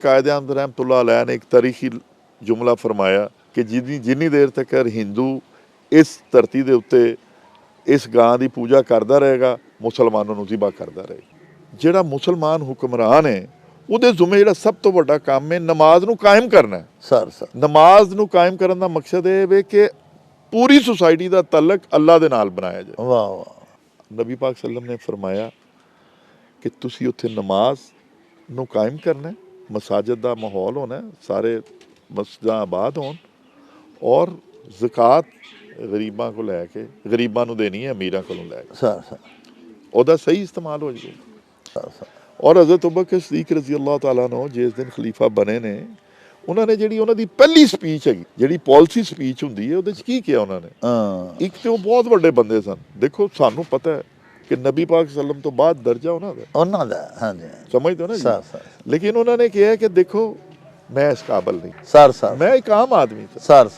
कायद-ए-आमद रहमतुल्लाह अलैह ने एक तारीखी जुमला फरमाया कि जिन्नी देर तक हिंदू इस धरती के उत्ते इस गां की पूजा करता रहेगा मुसलमानों को ज़िबा करता रहेगा। जिहड़ा मुसलमान हुक्मरान है उहदे जुम्मे जिहड़ा सब तो वड्डा काम है नमाज नूं कायम करना है। सर नमाज नूं कायम करन दा मकसद ये वे कि पूरी सोसाइटी का तलक अल्लाह दे नाल बनाया जाए। वाह वाह। नबी पाक सल्लम ने फरमाया कि तुसी उत्थे नमाज नूं कायम करना है, मसाजिद का माहौल होना है, सारे मस्जिदां आबाद होन और ज़कात गरीबां को लैके गरीबां नूं देनी है अमीरां कोलों लैके सर ਉਹਦਾ सही इस्तेमाल हो जाए। और हज़रत अबू बकर सिद्दीक़ रज़ी अल्लाह तआला अन्हु जिस दिन खलीफा बने ने उन्होंने जिहड़ी उन्हां दी पहली स्पीच है जिहड़ी पॉलिसी स्पीच हुंदी है ਉਹਦੇ 'ਚ ਕੀ किया उन्होंने। एक तो बहुत बड़े बंदे सन। देखो सानू पता है कि नबी पाक सल्लम तो बाद दर्जा उन्हां दा हाँ जी समझते हो ना सर जी। लेकिन उन्होंने कहा कि देखो मैं इस काबिल नहीं, सर मैं एक आम आदमी था। सर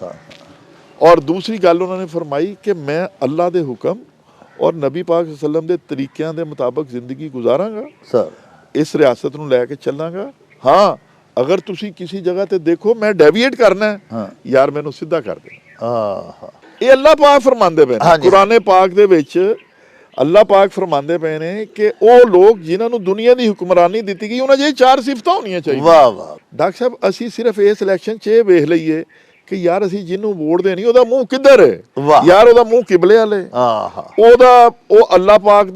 और दूसरी गल उन्होंने फरमाई कि मैं अल्लाह दे हुक्म और नबी पाक सल्लम दे तरीक़िਆਂ ਦੇ मुताबिक जिंदगी गुजारांगा, सर इस रियासत ਨੂੰ ਲੈ ਕੇ ਚੱਲਾਂਗਾ। हाँ अगर तुसी किसी जगह ते देखो मैं डेविएट करना है हाँ यार मैनू सीधा कर दे। आह ये अल्लाह पाक फरमांदे पे हाँ ने जी। कुरान पाक दे विच अल्लाह पाक फरमांदे पे ने कि ਉਹ लोग जिन्हां ਨੂੰ दुनिया ਦੀ हुक्मरानी ਦਿੱਤੀ गई ਉਹਨਾਂ 'ਚ ਇਹ ਚਾਰ ਸਿਫਤਾਂ ਹੋਣੀਆਂ ਚਾਹੀਦੀਆਂ। वाह वाह। डॉक्टर साहब ਅਸੀਂ सिर्फ इस इलेक्शन 'ਚ ਇਹ ਵੇਖ ਲਈਏ कि यार ਅਸੀਂ ਜਿਹਨੂੰ ਵੋਟ ਦੇਣੀ ਉਹਦਾ ਮੂੰਹ ਕਿੱਧਰ ਹੈ। वाह यार ਉਹਦਾ ਮੂੰਹ ਕਿਬਲੇ ਵਾਲੇ आह ਉਹ ਅੱਲਾਹ ਪਾਕ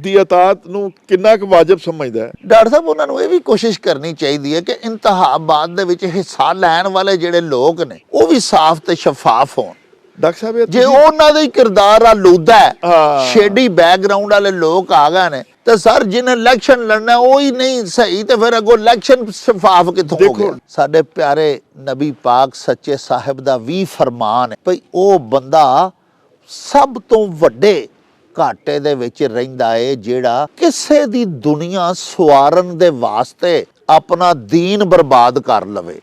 ਦੀ ਇਤਾਅਤ ਨੂੰ ਕਿੰਨਾ ਕੁ ਵਾਜਬ ਸਮਝਦਾ ਹੈ। ਡਾਕਟਰ ਸਾਹਿਬ ਉਹਨਾਂ ਨੂੰ ਇਹ ਵੀ ਕੋਸ਼ਿਸ਼ ਕਰਨੀ ਚਾਹੀਦੀ ਹੈ ਕਿ ਇੰਤਖਾਬਾਤ ਦੇ ਵਿੱਚ ਹਿੱਸਾ ਲੈਣ ਵਾਲੇ ਜਿਹੜੇ ਲੋਕ ਨੇ ਉਹ ਵੀ ਸਾਫ਼ ਤੇ ਸ਼ਫਾਫ ਹੋਣ। डॉक्टर साहब ये ਜੇ ਉਹਨਾਂ ਦਾ ਹੀ ਕਿਰਦਾਰ ਆਲੂਦਾ ਹੈ ਹਾਂ। ਛੇੜੀ ਬੈਕਗ੍ਰਾਉਂਡ ਵਾਲੇ ਲੋਕ ਆ ਗਏ ਨੇ ਤੇ ਸਰ ਜਿਹਨੇ ਇਲੈਕਸ਼ਨ ਲੜਨਾ ਉਹ ਹੀ ਨਹੀਂ ਸਹੀ ਤੇ ਫਿਰ ਅੱਗੋਂ ਇਲੈਕਸ਼ਨ ਸ਼ਫਾਫ ਕਿੱਥੋਂ ਹੋ ਗਿਆ। ਸਾਡੇ ਪਿਆਰੇ ਨਬੀ ਪਾਕ ਸੱਚੇ ਸਾਹਿਬ ਦਾ ਵੀ ਫਰਮਾਨ ਹੈ ਭਈ ਉਹ ਬੰਦਾ ਸਭ ਤੋਂ ਵੱਡੇ ਘਾਟੇ ਦੇ ਵਿੱਚ ਰਹਿੰਦਾ ਏ ਜਿਹੜਾ ਕਿਸੇ ਦੀ ਦੁਨੀਆ ਸਵਾਰਨ ਦੇ ਵਾਸਤੇ ਆਪਣਾ ਦੀਨ ਬਰਬਾਦ ਕਰ ਲਵੇ।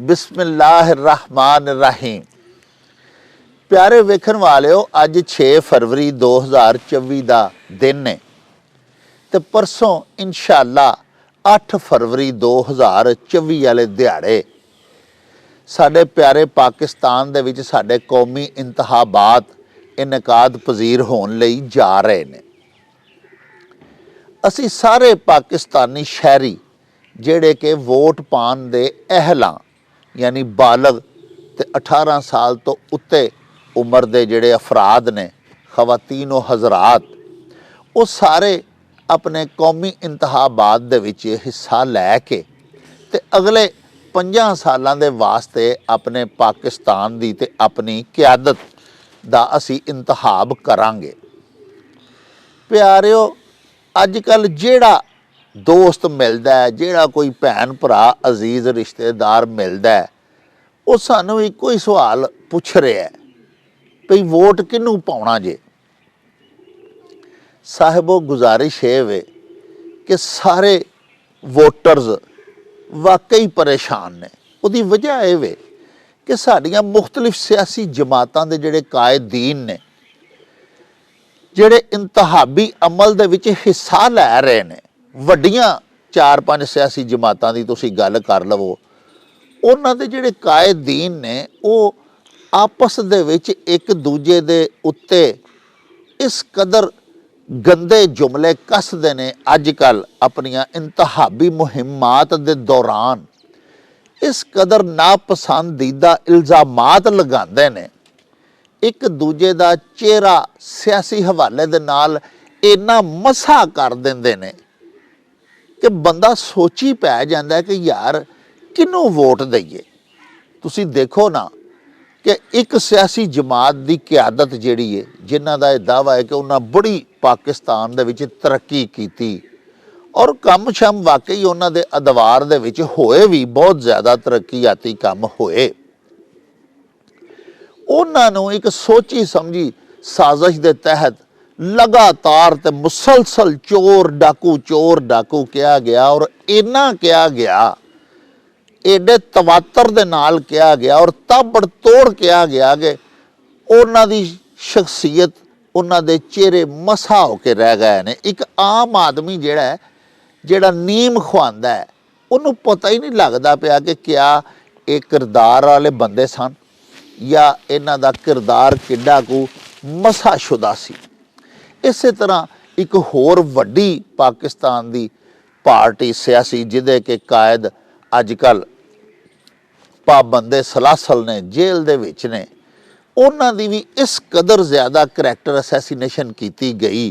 बिस्मिल्लाहिर्रहमानिर्रहीम। प्यारे वेखण वालिओ अज 6 फरवरी 2024 का दिन है तो परसों इंशाअल्लाह 8 फरवरी 2024 वाले दिहाड़े साडे प्यारे पाकिस्तान दे विच साडे कौमी इंतखाबात इनकाद पजीर होने लई जा रहे ने। असी सारे पाकिस्तानी शहरी जेड़े के वोट पान दे अहलां यानी बालग ते 18 साल तो उत्ते उम्र दे जेड़े अफराद ने खवातीन हज़रात वो सारे अपने कौमी इंतखाबात दे विच हिस्सा लैके ते अगले 5 सालां दे वास्ते अपने पाकिस्तान दी ते अपनी क़यादत दा असी इंतखाब करांगे। प्यारिओ अजकल जेड़ा दोस्त मिलता है जेड़ा कोई भैन भरा अजीज रिश्तेदार मिलता है वो सानू एको ही सवाल पूछ रहा है भई वोट किनू पाउणा जे। साहिबो गुजारिश है वे कि सारे वोटर्स वाकई परेशान ने। उहदी वजह ये वे कि साड़ियां मुख्तलिफ सियासी जमातां दे जेड़े कायदीन ने जेड़े इंतहाबी अमल दे विच हिस्सा लै रहे ने ਵੱਡੀਆਂ 4-5 ਸਿਆਸੀ ਜਮਾਤਾਂ ਦੀ ਤੁਸੀਂ ਗੱਲ ਕਰ ਲਵੋ ਉਹਨਾਂ ਦੇ ਜਿਹੜੇ ਕਾਇਦੀਨ ਨੇ ਉਹ ਆਪਸ ਦੇ ਵਿੱਚ ਇੱਕ ਦੂਜੇ ਦੇ ਉੱਤੇ ਇਸ ਕਦਰ ਗੰਦੇ ਜੁਮਲੇ ਕੱਸਦੇ ਨੇ ਅੱਜ ਕੱਲ ਆਪਣੀਆਂ ਇੰਤਹਾਬੀ ਮੁਹਿੰਮਾਤ ਦੇ ਦੌਰਾਨ ਇਸ ਕਦਰ ਨਾਪਸੰਦੀਦਾ ਇਲਜ਼ਾਮਾਤ ਲਗਾਉਂਦੇ ਨੇ ਇੱਕ ਦੂਜੇ ਦਾ ਚਿਹਰਾ ਸਿਆਸੀ ਹਵਾਲੇ ਦੇ ਨਾਲ ਇੰਨਾ ਮਸਾ ਕਰ ਦਿੰਦੇ ਨੇ कि बंदा सोची पै जाता है कि यार किनू वोट दईए। तुसी देखो ना कि एक सियासी जमात की क्यादत जिहड़ी है जिन्हां दा दावा है कि उन्हां बड़ी पाकिस्तान दे विच तरक्की की और कम शम वाकई उन्हां दे अदवार दे विच होए भी बहुत ज़्यादा तरक्कीयाती काम होए। उन्हां नूं एक सोची समझी साजिश के तहत लगातार ते मुसलसल चोर डाकू किया गया और इन्ना किया गया एडे तवातर दे नाल कहा गया और ताबड़ तोड़ कहा गया कि उन्हां दी शख्सियत उन्हां दे चेहरे मसा होके रह गए ने। एक आम आदमी जेड़ा नीम खुआंदा है उन्होंने पता ही नहीं लगता पिया कि क्या ये किरदार वाले बंदे सन या इन्हां दा किरदार किड्डा को मसाशुदा सी। इस तरह एक होर वड्डी पाकिस्तान दी पार्टी सियासी जिहदे के कायद अजकल पाबंदे सलासल ने, जेल दे विच ने, उन्हां दी भी इस कदर ज़्यादा करैक्टर असैसीनेशन की गई,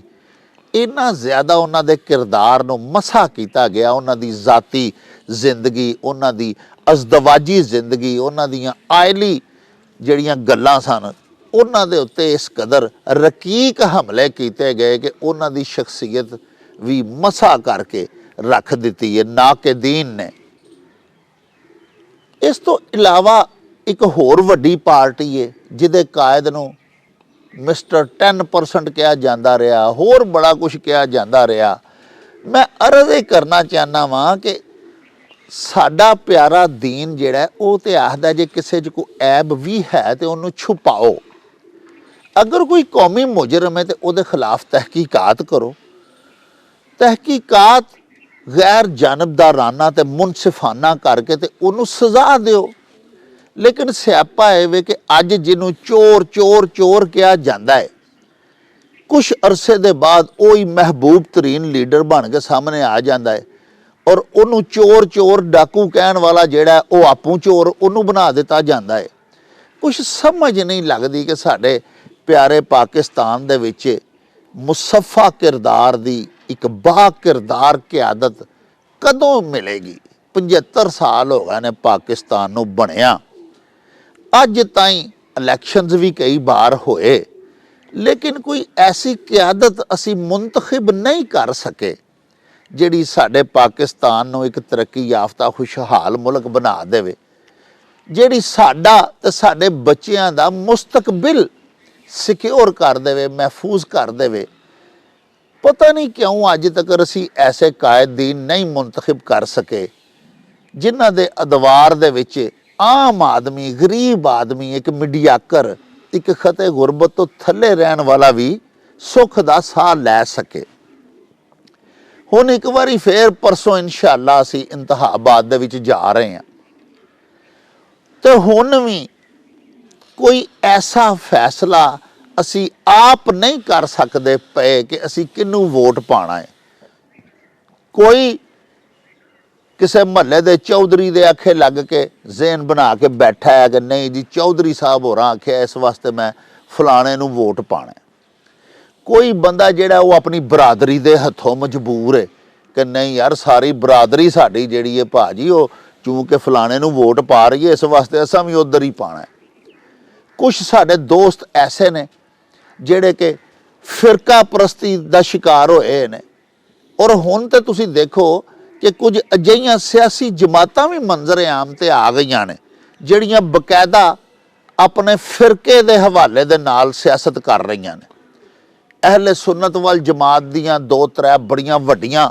इन्ना ज़्यादा उन्हां दे किरदार नूं मसा किया गया, उन्हां दी ज़ाती जिंदगी, उन्हां दी अज़दवाजी जिंदगी, उन्हां दियां आयली जिहड़ियां गल्लां सन उन्हां दे उत्ते इस कदर रकीक हमले किए गए कि उन्हां दी शख्सियत भी मसा करके रख दी है नाक़दीन ने। इस तो इलावा एक होर वड्डी पार्टी है जिहदे कायद नूं मिस्टर 10% कहा जाता रहा, होर बड़ा कुछ कहा जाता रहा। मैं अर्ज़ ये करना चाहना वां कि साडा प्यारा दीन जिहड़ा वो तो आखदा जे किसी च कोई ऐब भी है तो उन्होंने छुपाओ। अगर कोई कौमी मुजरम है तो उसके खिलाफ तहकीकात करो, तहकीकात गैर जानबदाराना ते मुनसिफाना करके तो उन्होंने सज़ा दो। लेकिन स्यापा है कि अज जिन्हों चोर चोर चोर कहा जाता है, कुछ अरसे दे बाद वही महबूब तरीन लीडर बन के सामने आ जाता है और उन्हों चोर चोर डाकू कहन वाला जिहड़ा वो आपूं चोर उन्हों बना दिता जाता है। कुछ समझ नहीं लगती कि साडे प्यारे पाकिस्तान दे विच मुसफ़ा किरदार दी एक बा किरदार क़यादत कदों मिलेगी। 75 साल हो गए ने पाकिस्तान नूं बनिया, अज ताईं इलैक्शनस भी कई बार होए, लेकिन कोई ऐसी क़यादत असी मुंतखब नहीं कर सके जिहड़ी साडे पाकिस्तान नूं एक तरक्की याफ्ता खुशहाल मुल्क बना देवे, जिहड़ी साडा ते साडे बच्चियां दा मुस्तकबिल सिक्योर कर देवे, महफूज कर देवे। पता नहीं क्यों अज तक असी ऐसे कायदीन नहीं मुंतखब कर सके जिन्हां दे अदवार दे विच आम आदमी, गरीब आदमी, एक मीडियाकर, एक खते गुरबत तो थले रहन वाला भी सुख दा साह लै सके। हुण एक बारी फिर परसों इंशाअल्लाह असी इंतहाबाद दे विच जा रहे हैं तो हुण भी कोई ऐसा फैसला असी आप नहीं कर सकते पे कि असी किनू वोट पाना है। कोई किसी महल्ले के चौधरी दे आखे लग के ज़हन बना के बैठा है कि नहीं जी चौधरी साहब होरां आख्या इस वास्ते मैं फलाने नू वोट पाना है। कोई बंदा जिहड़ा वो अपनी बरादरी दे हथों मजबूर है कि नहीं यार सारी बरादरी साडी जिहड़ी है भाजी वो चूंकि फलाने नू वोट पा रही है इस वास्ते असां भी उधर ही पाना है। कुछ साडे दोस्त ऐसे ने जिहड़े कि फिरका परस्ती दा शिकार होए ने और हुण ते तुसीं देखो कि कुछ अजिहियां सियासी जमातां भी मंजर आम ते आ गईयां ने जिहड़ियां बकायदा अपने फिरके दे हवाले दे नाल सियासत कर रहीआं ने। अहले सुन्नत वल जमात दीयां 2-3 बड़ियां वड्डियां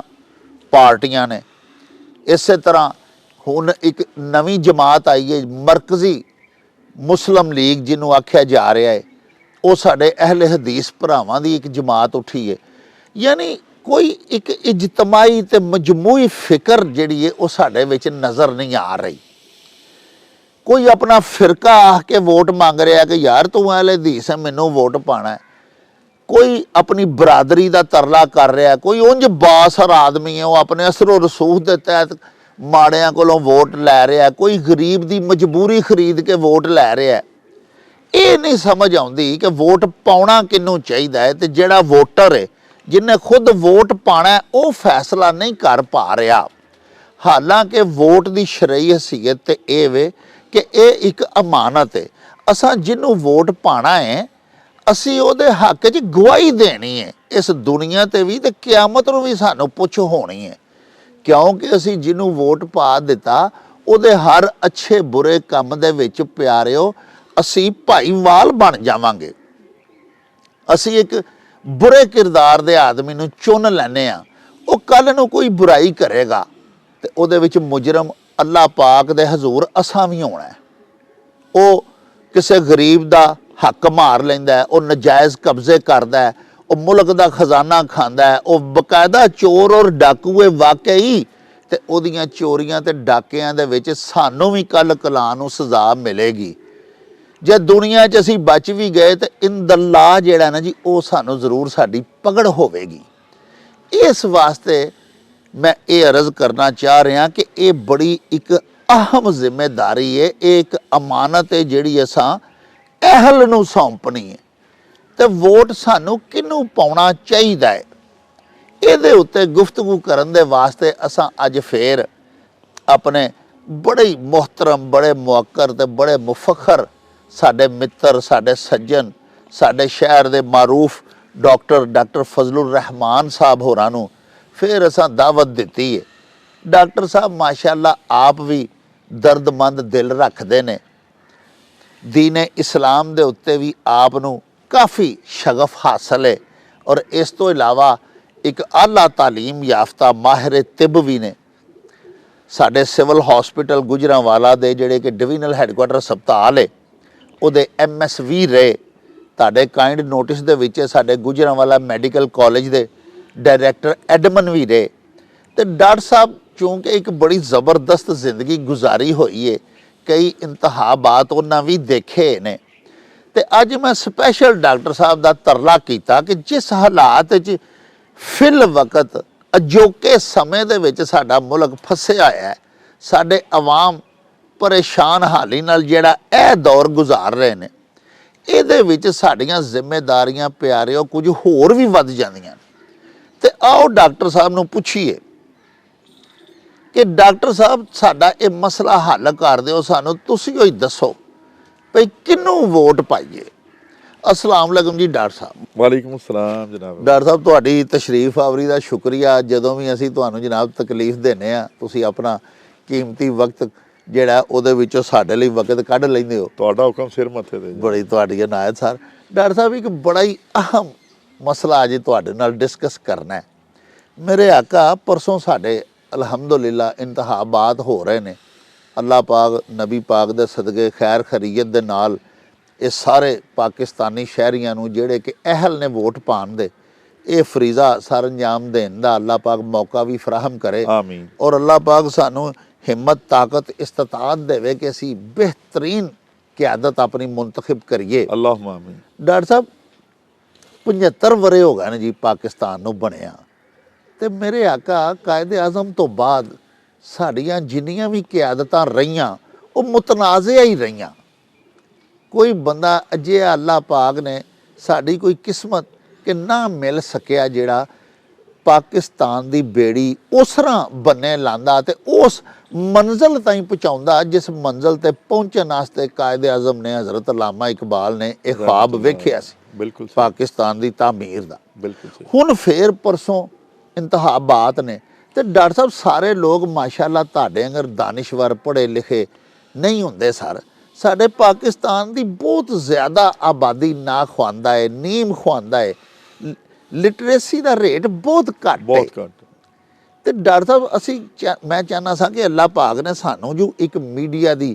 पार्टियां ने। इस तरह हुण एक नवीं जमात आई है मरकजी मुस्लिम लीग जिन्हों आख्या जा रहा है, वो साडे अहले हदीस भरावां दी एक जमात उठी है। यानी कोई एक इजतमाही ते मजमूई फिक्र जिहड़ी है वो साडे विच नज़र नहीं आ रही। कोई अपना फिरका आख के वोट मंग रहा कि यार तू अहले हदीस है मैनू वोट पाना है। कोई अपनी बरादरी का तरला कर रहा, कोई उंज बासर आदमी है वो अपने असरो रसूख के तहत माड़ियां कोलों वोट लै रहा, कोई गरीब की मजबूरी खरीद के वोट लै रहा है। ये नहीं समझ आती कि वोट पाउणा किनू चाहिए है तो जिहड़ा वोटर है जिन्हें खुद वोट पाना है वो फैसला नहीं कर पा रहा। हालांकि वोट की शरई हैसीयत तो ये वे कि ये एक अमानत है। असां जिन्हों वोट पाना है असी उहदे हक च गवाही देनी है इस दुनिया ते भी ते क़यामत नूं भी सानूं पुछ होनी है, क्योंकि असी जिन्हों वोट पा दिता उहदे हर अच्छे बुरे काम दे विच प्यारिओ असी भाईवाल बन जावांगे। असी एक बुरे किरदार दे आदमी नूं चुन लैने आ, वो कल नूं कोई बुराई करेगा ते उहदे विच मुजरम ਅੱਲਾਹ ਪਾਕ ਦੇ ਹਜ਼ੂਰ ਅਸਾਂ ਵੀ ਆਉਣਾ ਹੈ। ਉਹ ਕਿਸੇ ਗਰੀਬ ਦਾ ਹੱਕ ਮਾਰ ਲੈਂਦਾ ਹੈ, ਉਹ ਨਜਾਇਜ਼ ਕਬਜ਼ੇ ਕਰਦਾ ਹੈ, ਉਹ ਮੁਲਕ ਦਾ ਖਜ਼ਾਨਾ ਖਾਂਦਾ ਹੈ, ਉਹ ਬਕਾਇਦਾ ਚੋਰ ਔਰ ਡਾਕੂ ਹੈ ਵਾਕਈ। ਤੇ ਉਹਦੀਆਂ ਚੋਰੀਆਂ ਤੇ ਡਾਕਿਆਂ ਦੇ ਵਿੱਚ ਸਾਨੂੰ ਵੀ ਕੱਲ ਕਲਾਂ ਨੂੰ ਸਜ਼ਾ ਮਿਲੇਗੀ। ਜੇ ਦੁਨੀਆ 'ਚ ਅਸੀਂ ਬਚ ਵੀ ਗਏ ਤੇ ਇੰਦੱਲਾ ਜਿਹੜਾ ਨਾ ਜੀ, ਉਹ ਸਾਨੂੰ ਜ਼ਰੂਰ ਸਾਡੀ ਪਕੜ ਹੋਵੇਗੀ। ਇਸ ਵਾਸਤੇ ਮੈਂ ਇਹ ਅਰਜ਼ ਕਰਨਾ ਚਾਹ ਰਿਹਾ ਕਿ ਇਹ ਬੜੀ ਇੱਕ ਅਹਿਮ ਜ਼ਿੰਮੇਦਾਰੀ ਹੈ, ਇਹ ਇੱਕ ਅਮਾਨਤ ਹੈ ਜਿਹੜੀ ਅਸਾਂ ਅਹਿਲ ਨੂੰ ਸੌਂਪਣੀ ਹੈ। ਤੇ ਵੋਟ ਸਾਨੂੰ ਕਿਹਨੂੰ ਪਾਉਣਾ ਚਾਹੀਦਾ ਹੈ, ਇਹਦੇ ਉੱਤੇ ਗੁਫ਼ਤਗੂ ਕਰਨ ਦੇ ਵਾਸਤੇ ਅਸਾਂ ਅੱਜ ਫੇਰ ਆਪਣੇ ਬੜੇ ਹੀ ਮੁਹਤਰਮ, ਬੜੇ ਮੁਅੱਕਰ ਤੇ ਬੜੇ ਮੁਫਖਰ ਸਾਡੇ ਮਿੱਤਰ, ਸਾਡੇ ਸੱਜਣ, ਸਾਡੇ ਸ਼ਹਿਰ ਦੇ ਮਾਰੂਫ ਡਾਕਟਰ ਫਜ਼ਲੁਰ ਰਹਿਮਾਨ ਸਾਹਿਬ ਹੋਰਾਂ ਨੂੰ ਫਿਰ ਅਸਾਂ ਦਾਵਤ ਦਿੱਤੀ ਹੈ। ਡਾਕਟਰ ਸਾਹਿਬ ਮਾਸ਼ਾਅੱਲਾ ਆਪ ਵੀ ਦਰਦਮੰਦ ਦਿਲ ਰੱਖਦੇ ਨੇ, ਦੀਨ ਇਸਲਾਮ ਦੇ ਉੱਤੇ ਵੀ ਆਪ ਨੂੰ ਕਾਫੀ ਸ਼ਗਫ ਹਾਸਲ ਹੈ, ਔਰ ਇਸ ਤੋਂ ਇਲਾਵਾ ਇੱਕ ਆਲਾ ਤਾਲੀਮ ਯਾਫਤਾ ਮਾਹਿਰ ਤਿਬ ਵੀ ਨੇ। ਸਾਡੇ ਸਿਵਲ ਹਸਪੀਟਲ ਗੁਜਰਾਂਵਾਲਾ ਦੇ ਜਿਹੜੇ ਕਿ ਡਿਵੀਜ਼ਨਲ ਹੈੱਡਕੁਆਟਰ ਹਸਪਤਾਲ ਹੈ ਉਹਦੇ MS ਵੀ ਰਹੇ। ਤੁਹਾਡੇ ਕਾਇੰਡ ਨੋਟਿਸ ਦੇ ਵਿੱਚ ਸਾਡੇ ਗੁਜਰਾਂਵਾਲਾ ਮੈਡੀਕਲ ਕਾਲਜ ਦੇ ਡਾਇਰੈਕਟਰ ਐਡਮਨ ਵੀ ਰਹੇ। ਤੇ ਡਾਕਟਰ ਸਾਹਿਬ ਚੂੰਕਿ ਇੱਕ ਬੜੀ ਜ਼ਬਰਦਸਤ ਜ਼ਿੰਦਗੀ ਗੁਜ਼ਾਰੀ ਹੋਈ ਹੈ, ਕਈ ਇੰਤਹਾਬਾਤ ਉਹਨਾਂ ਵੀ ਦੇਖੇ ਨੇ। ਤੇ ਅੱਜ ਮੈਂ ਸਪੈਸ਼ਲ ਡਾਕਟਰ ਸਾਹਿਬ ਦਾ ਤਰਲਾ ਕੀਤਾ ਕਿ ਜਿਸ ਹਾਲਾਤ 'ਚ ਫਿਲ ਵਕਤ ਅਜੋਕੇ ਸਮੇਂ ਦੇ ਵਿੱਚ ਸਾਡਾ ਮੁਲਕ ਫਸਿਆ ਹੈ, ਸਾਡੇ ਆਵਾਮ ਪਰੇਸ਼ਾਨ ਹਾਲੀ ਨਾਲ ਜਿਹੜਾ ਇਹ ਦੌਰ ਗੁਜ਼ਾਰ ਰਹੇ ਨੇ, ਇਹਦੇ ਵਿੱਚ ਸਾਡੀਆਂ ਜ਼ਿੰਮੇਦਾਰੀਆਂ ਪਿਆਰਿਓ ਕੁਝ ਹੋਰ ਵੀ ਵੱਧ ਜਾਂਦੀਆਂ। ਤੇ ਆਓ ਡਾਕਟਰ ਸਾਹਿਬ ਨੂੰ ਪੁੱਛੀਏ ਕਿ ਡਾਕਟਰ ਸਾਹਿਬ ਸਾਡਾ ਇਹ ਮਸਲਾ ਹੱਲ ਕਰ ਦਿਓ, ਸਾਨੂੰ ਤੁਸੀਂ ਹੀ ਦੱਸੋ ਭਈ ਕਿਹਨੂੰ ਵੋਟ ਪਾਈਏ। अस्सलाम वालेकुम जी डॉक्टर साहब। वालेकुम अस्सलाम जनाब। डॉक्टर साहब तुहाडी तशरीफ आवरी दा शुक्रिया। जदों भी असीं तुहानूं जनाब तकलीफ देने आ, तुसीं अपना कीमती वक्त ਜਿਹੜਾ ਉਹਦੇ ਵਿੱਚੋਂ ਸਾਡੇ ਲਈ ਵਕਤ ਕੱਢ ਲੈਂਦੇ ਹੋ। ਤੁਹਾਡਾ ਹੁਕਮ ਸਿਰ ਮੱਥੇ ਤੇ। ਬੜੀ ਤੁਹਾਡੀ ਇਨਾਇਤ ਸਰ। ਡਾਕਟਰ ਸਾਹਿਬ ਇੱਕ ਬੜਾ ਹੀ ਅਹਿਮ ਮਸਲਾ ਅੱਜ ਤੁਹਾਡੇ ਨਾਲ ਡਿਸਕਸ ਕਰਨਾ ਹੈ। ਮੇਰੇ ਆਕਾ ਪਰਸੋਂ ਸਾਡੇ ਅਲਹਮਦੁਲਿਲਾ ਇੰਤਹਾਬਾਤ ਹੋ ਰਹੇ ਨੇ। ਅੱਲਾਹ ਪਾਕ ਨਬੀ ਪਾਕ ਦੇ ਸਦਕੇ ਖੈਰ ਖਰੀਅਤ ਦੇ ਨਾਲ ਇਹ ਸਾਰੇ ਪਾਕਿਸਤਾਨੀ ਸ਼ਹਿਰੀਆਂ ਨੂੰ ਜਿਹੜੇ ਕਿ ਅਹਿਲ ਨੇ ਵੋਟ ਪਾਉਣ ਦੇ, ਇਹ ਫਰੀਜ਼ਾ ਸਰ ਅੰਜਾਮ ਦੇਣ ਦਾ ਅੱਲਾਹ ਪਾਕ ਮੌਕਾ ਵੀ ਫਰਾਹਮ ਕਰੇ। ਆਮੀਨ। ਔਰ ਅੱਲਾਹ ਪਾਕ ਸਾਨੂੰ हिम्मत ताकत इस्तात देवे कि असी बेहतरीन क्यादत अपनी मुंतखब करिए। अल्लाह आमीन। डॉक्टर साहब 75 वरे हो गए ने जी पाकिस्तान नूं बनिया, ते मेरे आका कायदे आज़म तो बाद साड़ियां जिन्नियां भी क्यादतां रहियां वो मुतनाज़िया ही रहियां। कोई बंदा अजिहा अल्लाह पाक ने साड़ी कोई किस्मत कि ना मिल सकिया जिहड़ा पाकिस्तान दी बेड़ी उस तरह बन्ने लांदा ते उस मंजिल ताईं पहुँचाउंदा जिस मंजिल ते पहुँचण वास्ते कायदे आज़म ने हज़रत अल्लामा इकबाल ने एक ख्वाब वेखिया सी। बिल्कुल पाकिस्तान दी तामीर दा। बिल्कुल हुण फिर परसों इंतहाबात ने ते डॉक्टर साहब सारे लोग माशाअल्लाह तुहाडे अंगर दानिशवर पढ़े लिखे नहीं हुंदे सर। साडे पाकिस्तान दी बहुत ज़्यादा आबादी ना खुआंदा है, नीम खुआंदा है, लिटरेसी का रेट बहुत घट है। तो डॉक्टर साहब असी मैं चाहना सा कि अल्लाह पाक ने सानू जो एक मीडिया की